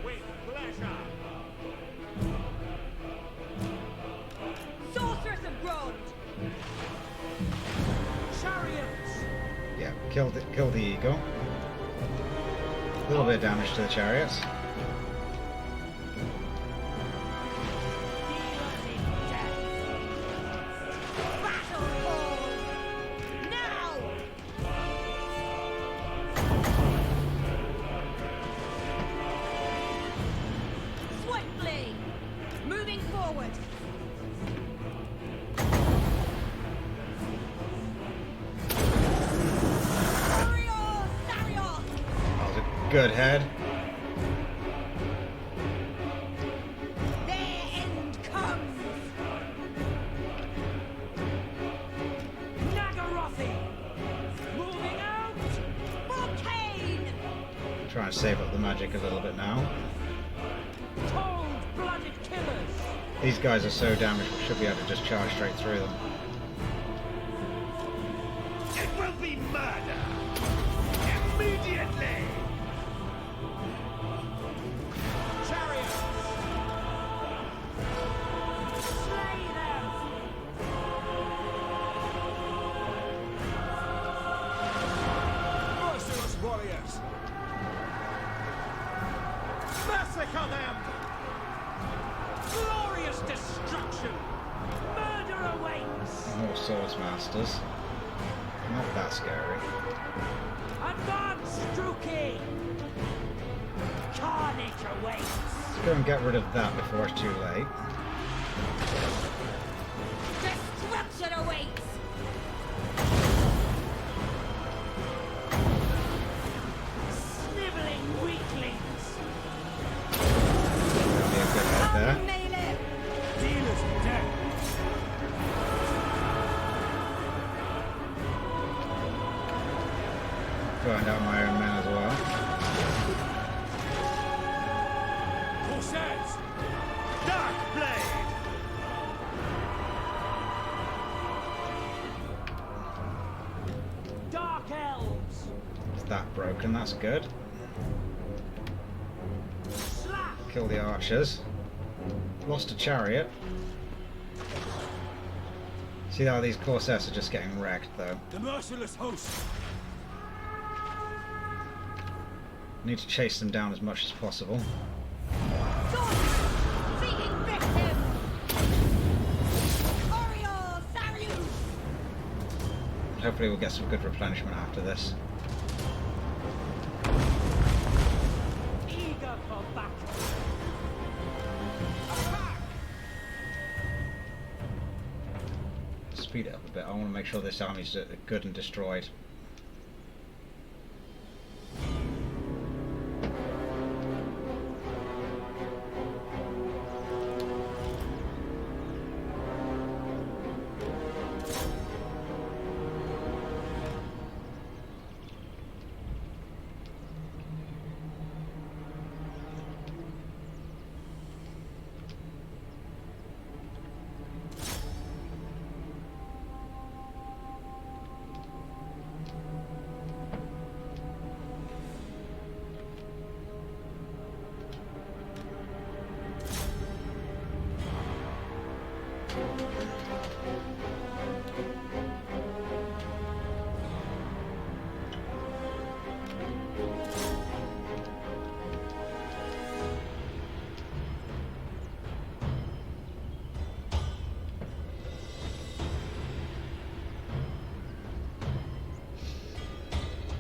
With pleasure. Sorceress of Grond. Chariots. Yeah, kill the eagle. A little bit of damage to the chariots. Dealers in death. Battle call. Now. Swiftly. Moving forward. Warrior Sarios. That was a good head. Their end comes. Nagarothi. Moving out. For Cain. Try and save up the magic a little bit now. Cold-blooded killers. These guys are so damaged, we should be able to just charge straight through them. It will be murder! Immediately! Chariots. Slay them. Merciless warriors! Massacre them! Glorious destruction. Murder awaits. More swords masters. Not that scary. Advance, Druki. Carnage awaits. Let's go and get rid of that before it's too late. Destruction awaits. Sniveling weaklings. That'll be a good head there. Melee. Dealers in death. Burn down my own men as well. Corsairs. Darkblade! Dark elves. Is that broken? That's good. Slack. Kill the archers. Lost a chariot. See how these corsairs are just getting wrecked though. The merciless host. Need to chase them down as much as possible. Sorceress. Seeking victims. Warrior Sarius. Hopefully we'll get some good replenishment after this. Eager for battle. Speed it up a bit. I want to make sure this army's good and destroyed.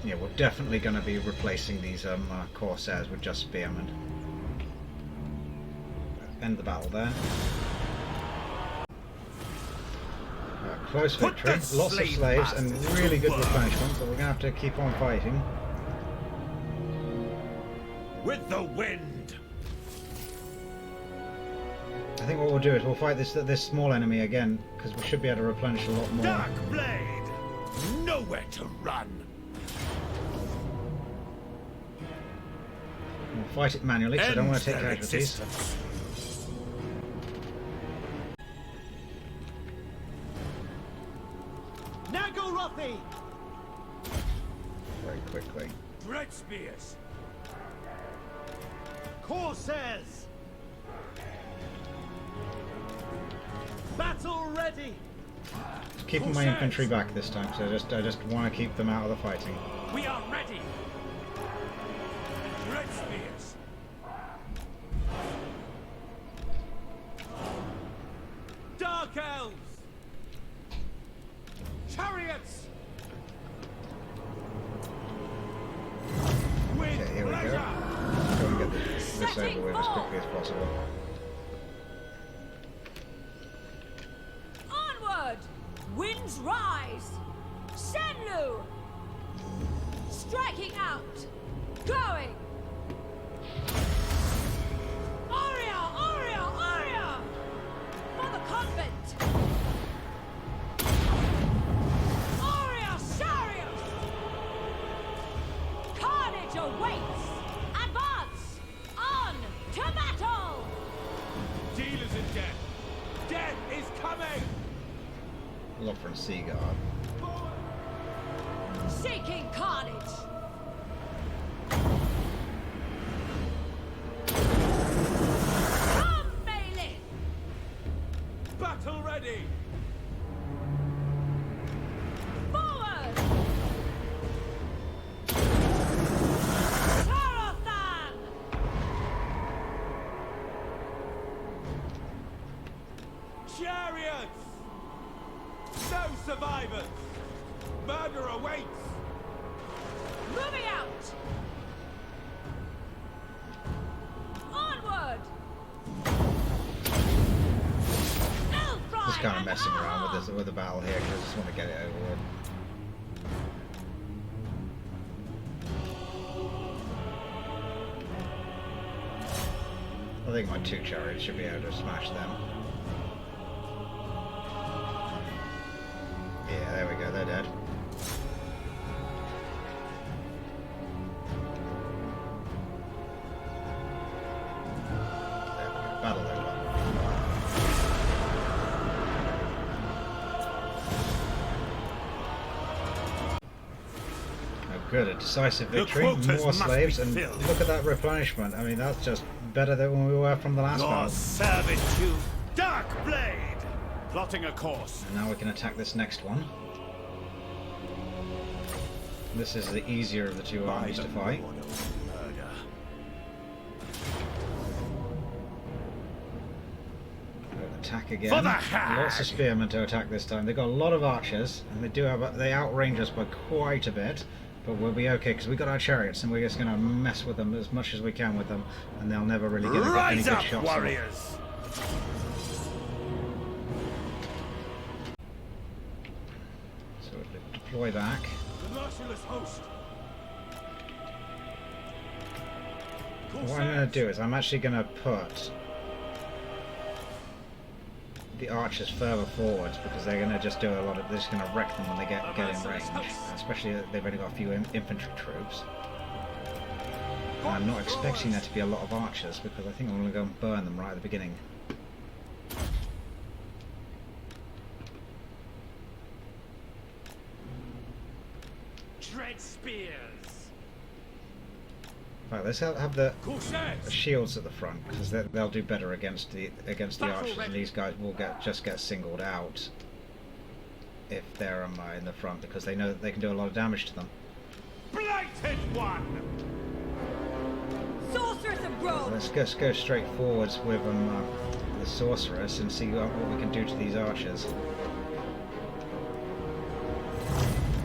Yeah, we're definitely going to be replacing these Corsairs with just spearmen. End the battle there. Close victory, lots of slaves and really good replenishment, but we're going to have to keep on fighting. With the wind! I think what we'll do is we'll fight this small enemy again, because we should be able to replenish a lot more. Darkblade! Nowhere to run! We'll fight it manually, because I don't want to take casualties. Very quickly. Dread spears. Corsairs! Battle ready! Keeping my infantry back this time, so I just want to keep them out of the fighting. We are ready. Dread spears. Dark elves! Chariots! Okay, here we go. Go and get this over with as quickly as possible. Onward! Winds rise! Shenlu! Striking out! Going! Aria! Aria! Aria! For the convent! Aria Sharius! Carnage awaits! Advance! On to battle! Dealers in death! Death is coming! Look for a sea guard. Seeking carnage! Come, Malus! Battle ready! Forward! Tarathan! Chariots! No survivors! Murder awaits! Moving out! Onward! Just kind of messing around with the battle here because I just want to get it over with. I think my 2 chariots should be able to smash them. Yeah, there we go, they're dead. There we go, battle over. Oh, good, a decisive victory, more slaves, and look at that replenishment. I mean, that's just better than when we were from the last Your battle. servitude, Darkblade! Plotting a course. And now we can attack this next one. This is the easier of the 2 armies to fight. Murder. Attack again. For the hag! Lots of spearmen to attack this time. They've got a lot of archers, and they outrange us by quite a bit. But we'll be okay because we got our chariots, and we're just going to mess with them as much as we can with them, and they'll never really get any Rise good up, shots. warriors! So we'll deploy back. The merciless host! What I'm going to do is I'm actually going to put the archers further forwards because they're going to just do a lot of. They're just going to wreck them when they get in range, especially if they've only got a few infantry troops. And I'm not expecting there to be a lot of archers because I think I'm going to go and burn them right at the beginning. Dread spears. Right, let's have the Corsairs! shields at the front because they'll do better against the archers, and these guys will just get singled out if they're in the front because they know that they can do a lot of damage to them. Blight Fated one! Sorceress of growth! Let's just go straight forwards with the sorceress and see what we can do to these archers.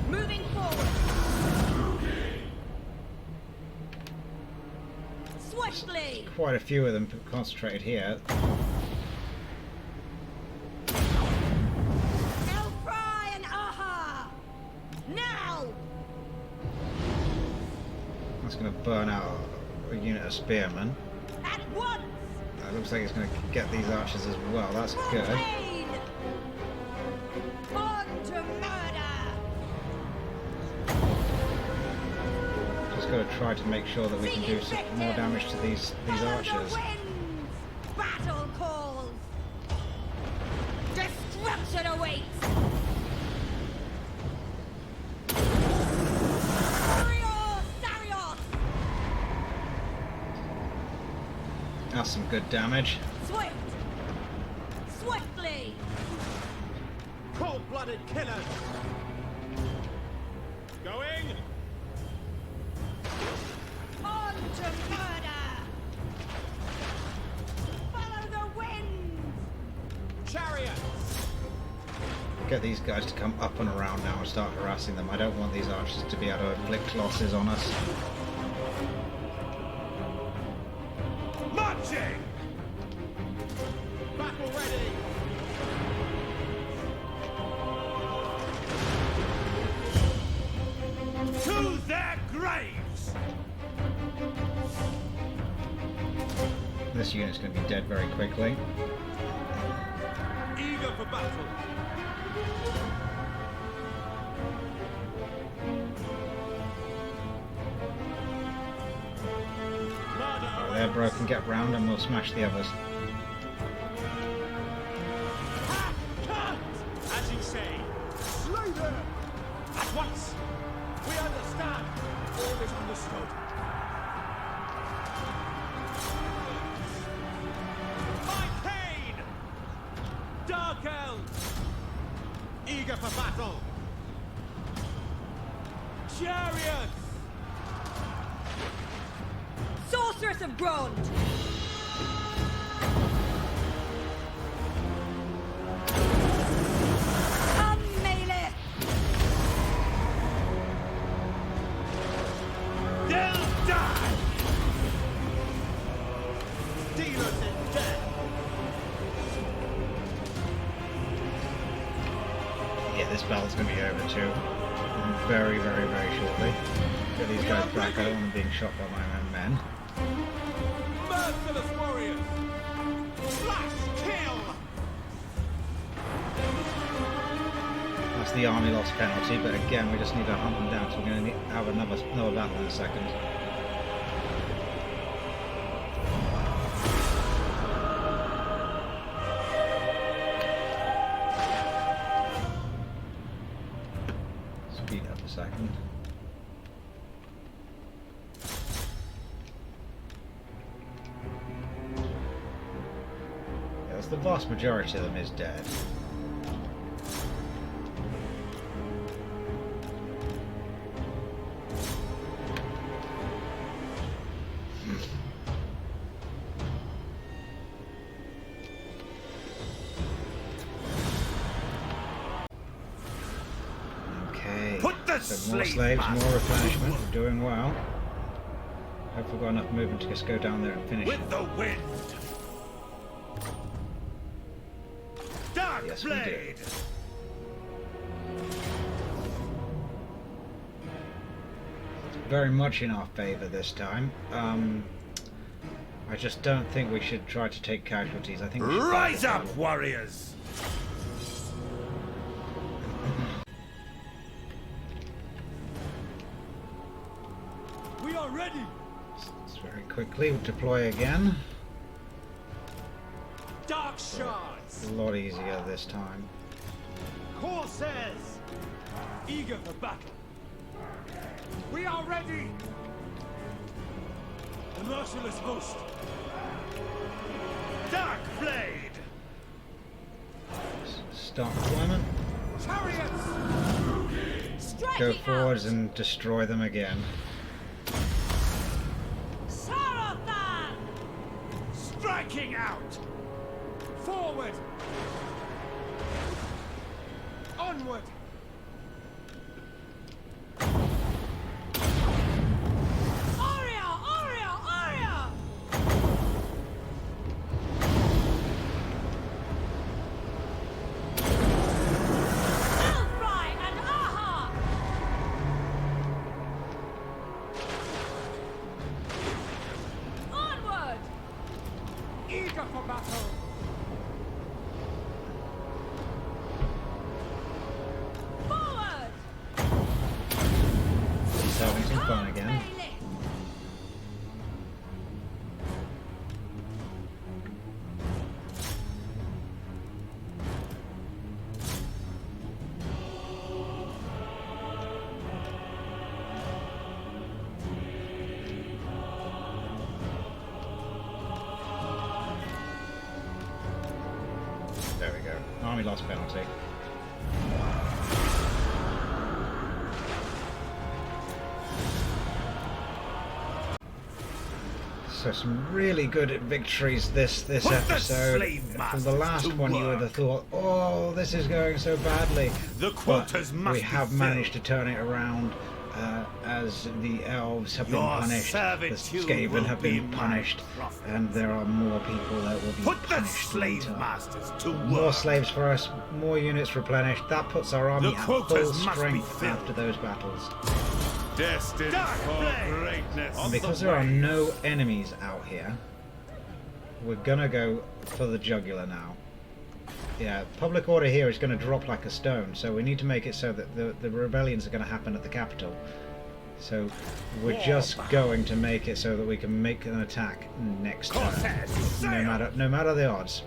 Moving forward! Swiftly! Quite a few of them concentrated here. Elfry and Aha! Now! That's going to burn out a unit of spearmen. At once! Looks like it's going to get these archers as well. That's good. Proclaim! On to murder! Just got to try to make sure that we can do some more damage to these archers. The winds! Battle calls! Destruction awaits! Warrior Sarios! That's some good damage. Swift! Swiftly! Cold-blooded killers! Going! On to murder! Follow the winds! Chariots! Get these guys to come up and around now and start harassing them. I don't want these archers to be able to inflict losses on us. Marching! Battle ready! To their graves! This unit's going to be dead very quickly. Eager for battle! Murder They're broken, get round and we'll smash the others. As you say, slay them! At once! We understand! All is understood. My pain! Dark elves! Eager for battle! Chariots! Sorceress of Grond! Come, Malus! They'll die! Dealers in death! Yeah, this battle's going to be over too. Very, very, very shortly. Get these guys back. I don't want them being shot by my own men. Merciless warriors! Slash kill! That's the army loss penalty, but again, we just need to hunt them down, so we're going to have another battle in a second. Speed up a second. Yes, the vast majority of them is dead. Okay. Put the So more slave slaves, master more to replenishment. work. We're doing well. Hope we've got enough movement to just go down there and finish it. With the wind. Yes, we do. Darkblade. Very much in our favour this time. I just don't think we should try to take casualties. I think we should Rise fight up, it. warriors. We are ready! Let's very quickly deploy again. Dark shards! A lot easier this time. Corsairs! Eager for battle! We are ready! The merciless host! Darkblade. Start deployment. Chariots! Striking Go forwards out! and destroy them again. Breaking out! Forward! Onward! Aria! Aria! Aria! Elfry and Aha! Onward! Eager for battle! Forward! He's having some fun again. Melee! There we go. Army lost penalty. So some really good victories this Put the episode. slave From the last masters to one, you would have work. thought, "Oh, this is going so badly." The quotas But must we be have filled. managed to turn it around, as the elves have been Your punished, the servitude Skaven will have be been my punished, profit. and there are more people that will be Put the punished. slave later. masters to work. More slaves for us, more units replenished. That puts our army The at full quotas must be strength filled. after those battles. Destined for Darkblade! greatness. And because there are no enemies out here, we're gonna go for the jugular now. Yeah, public order here is going to drop like a stone, so we need to make it so that the rebellions are going to happen at the capital. So we're just going to make it so that we can make an attack next turn, Corsairs, no matter the odds.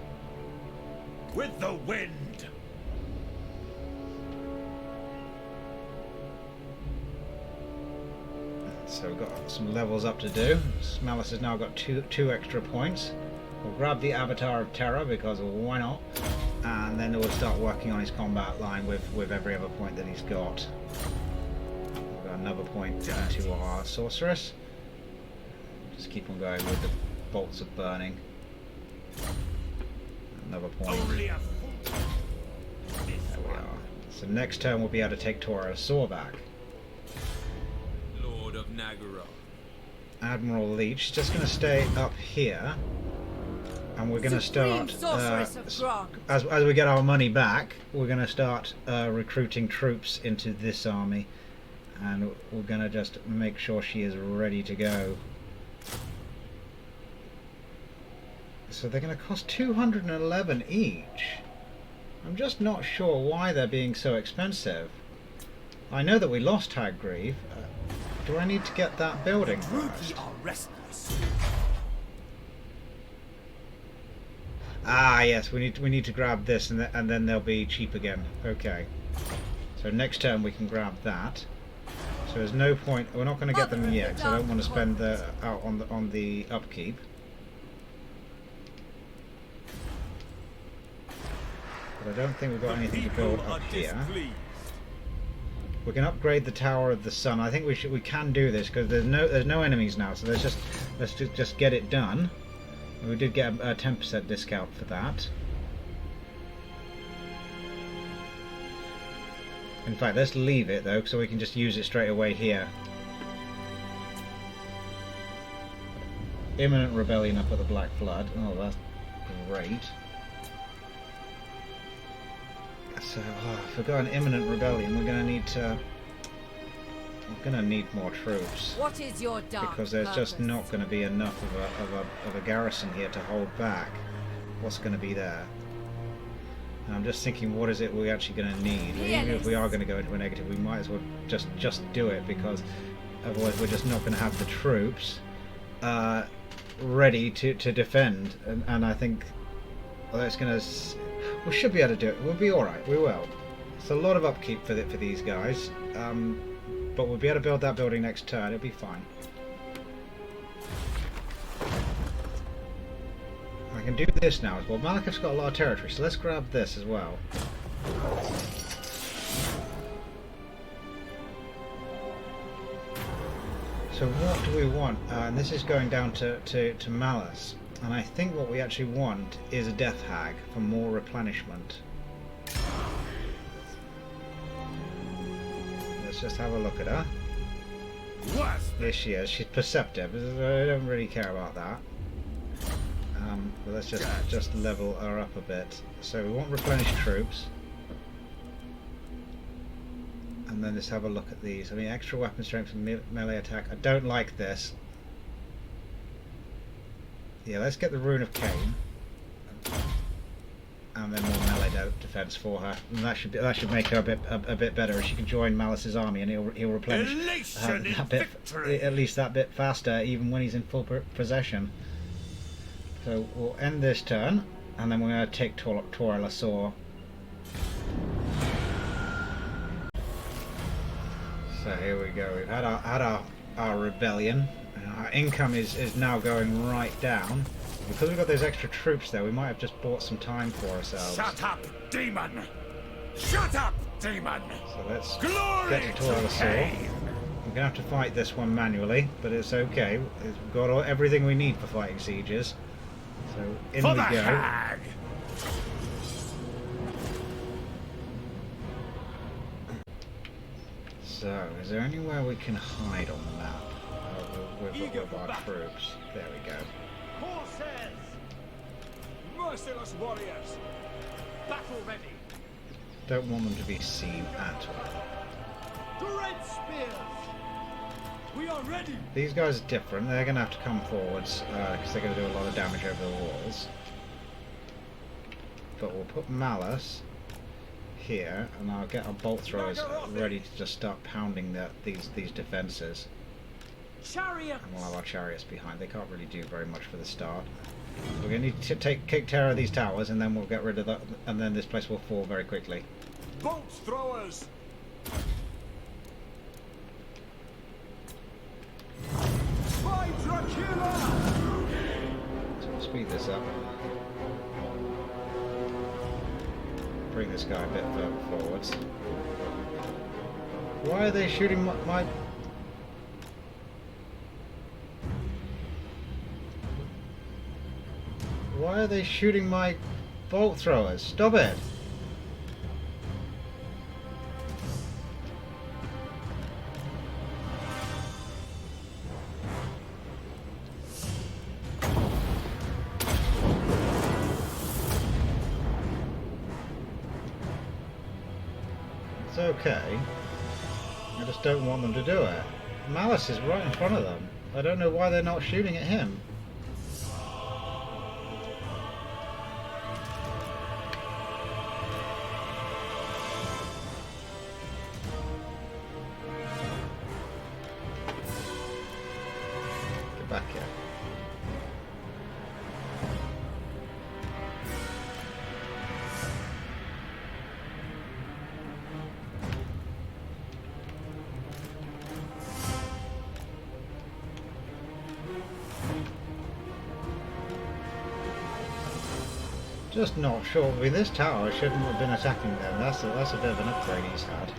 With the wind! So we've got some levels up to do. Malus has now got two extra points. We'll grab the Avatar of Terror because why not? And then we'll start working on his combat line with every other point that he's got. We've got another point into our Sorceress. Just keep on going with the bolts of burning. Another point. Only a fool! There we are. So next turn we'll be able to take Tora's Saw back. Lord of Nagara. Admiral Leech just going to stay up here, and we're going to Supreme start Sorceress of Grog. as we get our money back. We're going to start recruiting troops into this army, and we're going to just make sure she is ready to go. So they're going to cost 211 each. I'm just not sure why they're being so expensive. I know that we lost Hagrieve. Do I need to get that building first? are restless. Ah, yes, we need to grab this, and then they'll be cheap again. Okay. So next turn we can grab that. So there's no point. We're not going to get them yet, so I don't want to spend out on the upkeep. But I don't think we've got anything to build up here. We can upgrade the Tower of the Sun. I think we can do this because there's no enemies now. So let's just get it done. And we did get a 10% discount for that. In fact, let's leave it though, so we can just use it straight away here. Imminent rebellion up at the Black Flood. Oh, that's great. So, if we've got an imminent rebellion, we're going to need more troops, What is your dark because there's just purpose? not going to be enough of a garrison here to hold back what's going to be there. And I'm just thinking, what is it we're actually going to need? Even if we are going to go into a negative, we might as well just do it, because otherwise we're just not going to have the troops ready to defend. And I think, well, that's going to. We should be able to do it. We'll be all right. We will. It's a lot of upkeep for these guys, but we'll be able to build that building next turn. It'll be fine. I can do this now as well. Malakith's got a lot of territory, so let's grab this as well. So what do we want? And this is going down to Malus. And I think what we actually want is a death hag for more replenishment. Let's just have a look at her. Here she is. She's perceptive. I don't really care about that. But let's just level her up a bit. So we want replenished troops. And then let's have a look at these. I mean, extra weapon strength and melee attack. I don't like this. Yeah, let's get the Rune of Cain. And then more melee defense for her. And that should make her a bit better. She can join Malus's army and he'll replenish that bit, at least that bit faster, even when he's in full possession. So we'll end this turn, and then we're going to take Totalwar. So here we go. We've had our rebellion. Our income is now going right down. Because we've got those extra troops there, we might have just bought some time for ourselves. Shut up, demon! Shut up, demon! So let's Glory get to Totalwar. We're going to have to fight this one manually, but it's okay. We've got everything we need for fighting sieges. So in for we the go. hag! So, is there anywhere we can hide on the map with our troops? There we go. Horses! Merciless warriors! Battle ready! Don't want them to be seen at all. Dread spears! We are ready! These guys are different. They're going to have to come forwards because they're going to do a lot of damage over the walls. But we'll put Malus here, and I'll get our bolt throwers ready to just start pounding these defences. Chariots! And we'll have our chariots behind. They can't really do very much for the start. We're going to need to kick care of these towers, and then we'll get rid of that, and then this place will fall very quickly. Bolt throwers! By Dracula! So we'll speed this up. Bring this guy a bit further forwards. Why are they shooting my... Why are they shooting my bolt throwers? Stop it! It's okay. I just don't want them to do it. Malus is right in front of them. I don't know why they're not shooting at him. Get back here. Just not sure. I mean, this tower shouldn't have been attacking them. That's a bit of an upgrade he's had.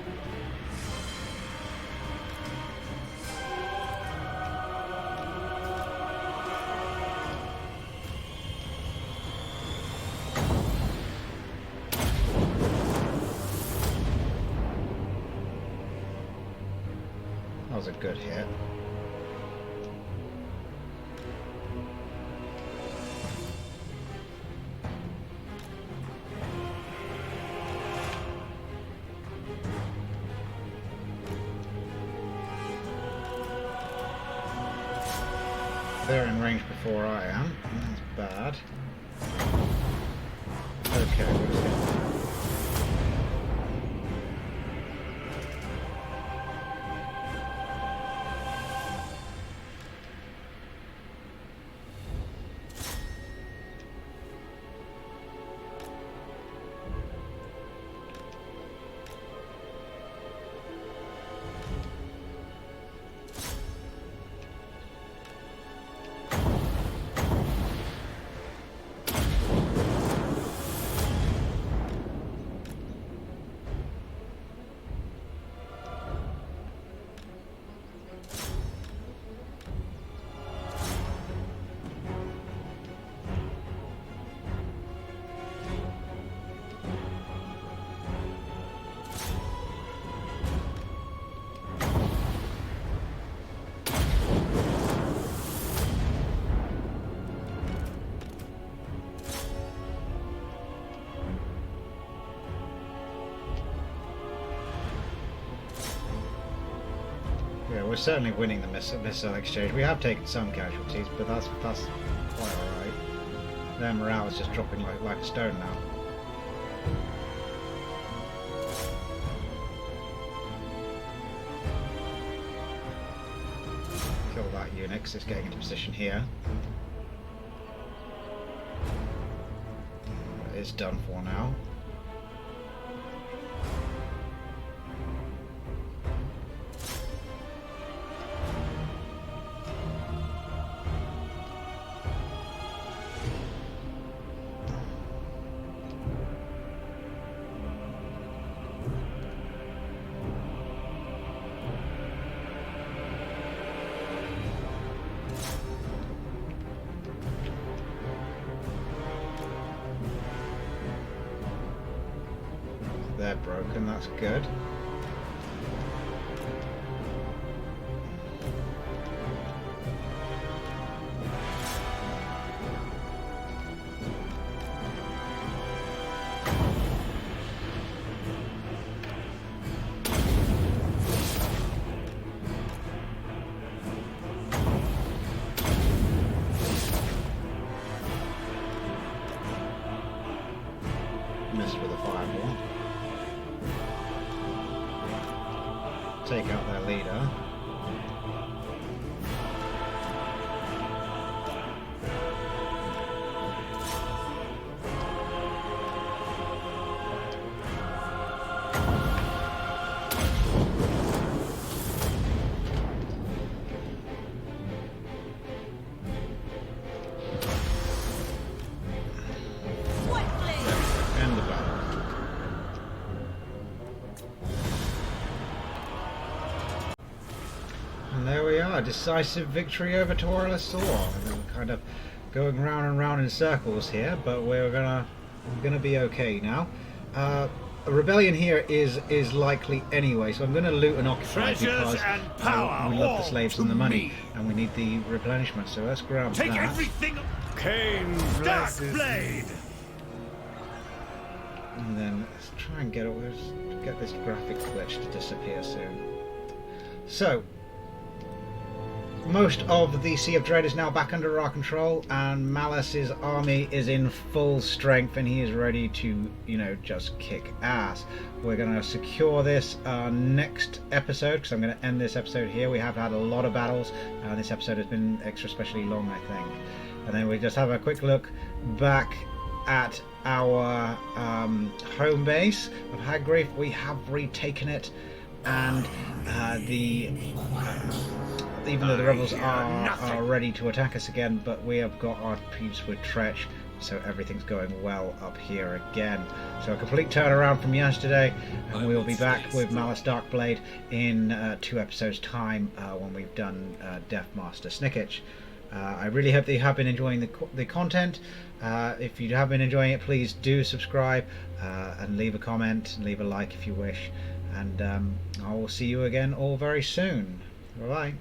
That was a good hit. They're in range before I am. That's bad. Okay, we'll just get... Yeah, we're certainly winning the missile exchange. We have taken some casualties, but that's quite alright. Their morale is just dropping like a stone now. Kill that unit because it's getting into position here. It's done for now. They're broken, that's good. Missed with a fireball. Take out their leader. End the battle. And there we are, decisive victory over Totalwar. We're kind of going round and round in circles here, but we're gonna be okay now. A rebellion here is likely anyway, so I'm gonna loot and occupy because and power we love the all slaves to and the money, me. and we need the replenishment. So let's grab Take that. everything. Cain blesses Darkblade. And then let's try and get this graphic glitch to disappear soon. So, most of the Sea of Dread is now back under our control, and Malus's army is in full strength, and he is ready to, you know, just kick ass. We're going to secure this next episode, because I'm going to end this episode here. We have had a lot of battles, and this episode has been extra especially long, I think. And then we just have a quick look back at our home base of Hagreif. We have retaken it, and even though the rebels are ready to attack us again, but we have got our peace with Tretch, so everything's going well up here again. So a complete turnaround from yesterday, and we'll be back with Malus Darkblade in 2 episodes time when we've done Deathmaster Snicketch. I really hope that you have been enjoying the content. If you have been enjoying it, please do subscribe and leave a comment and leave a like if you wish, and I will see you again all very soon. Bye bye.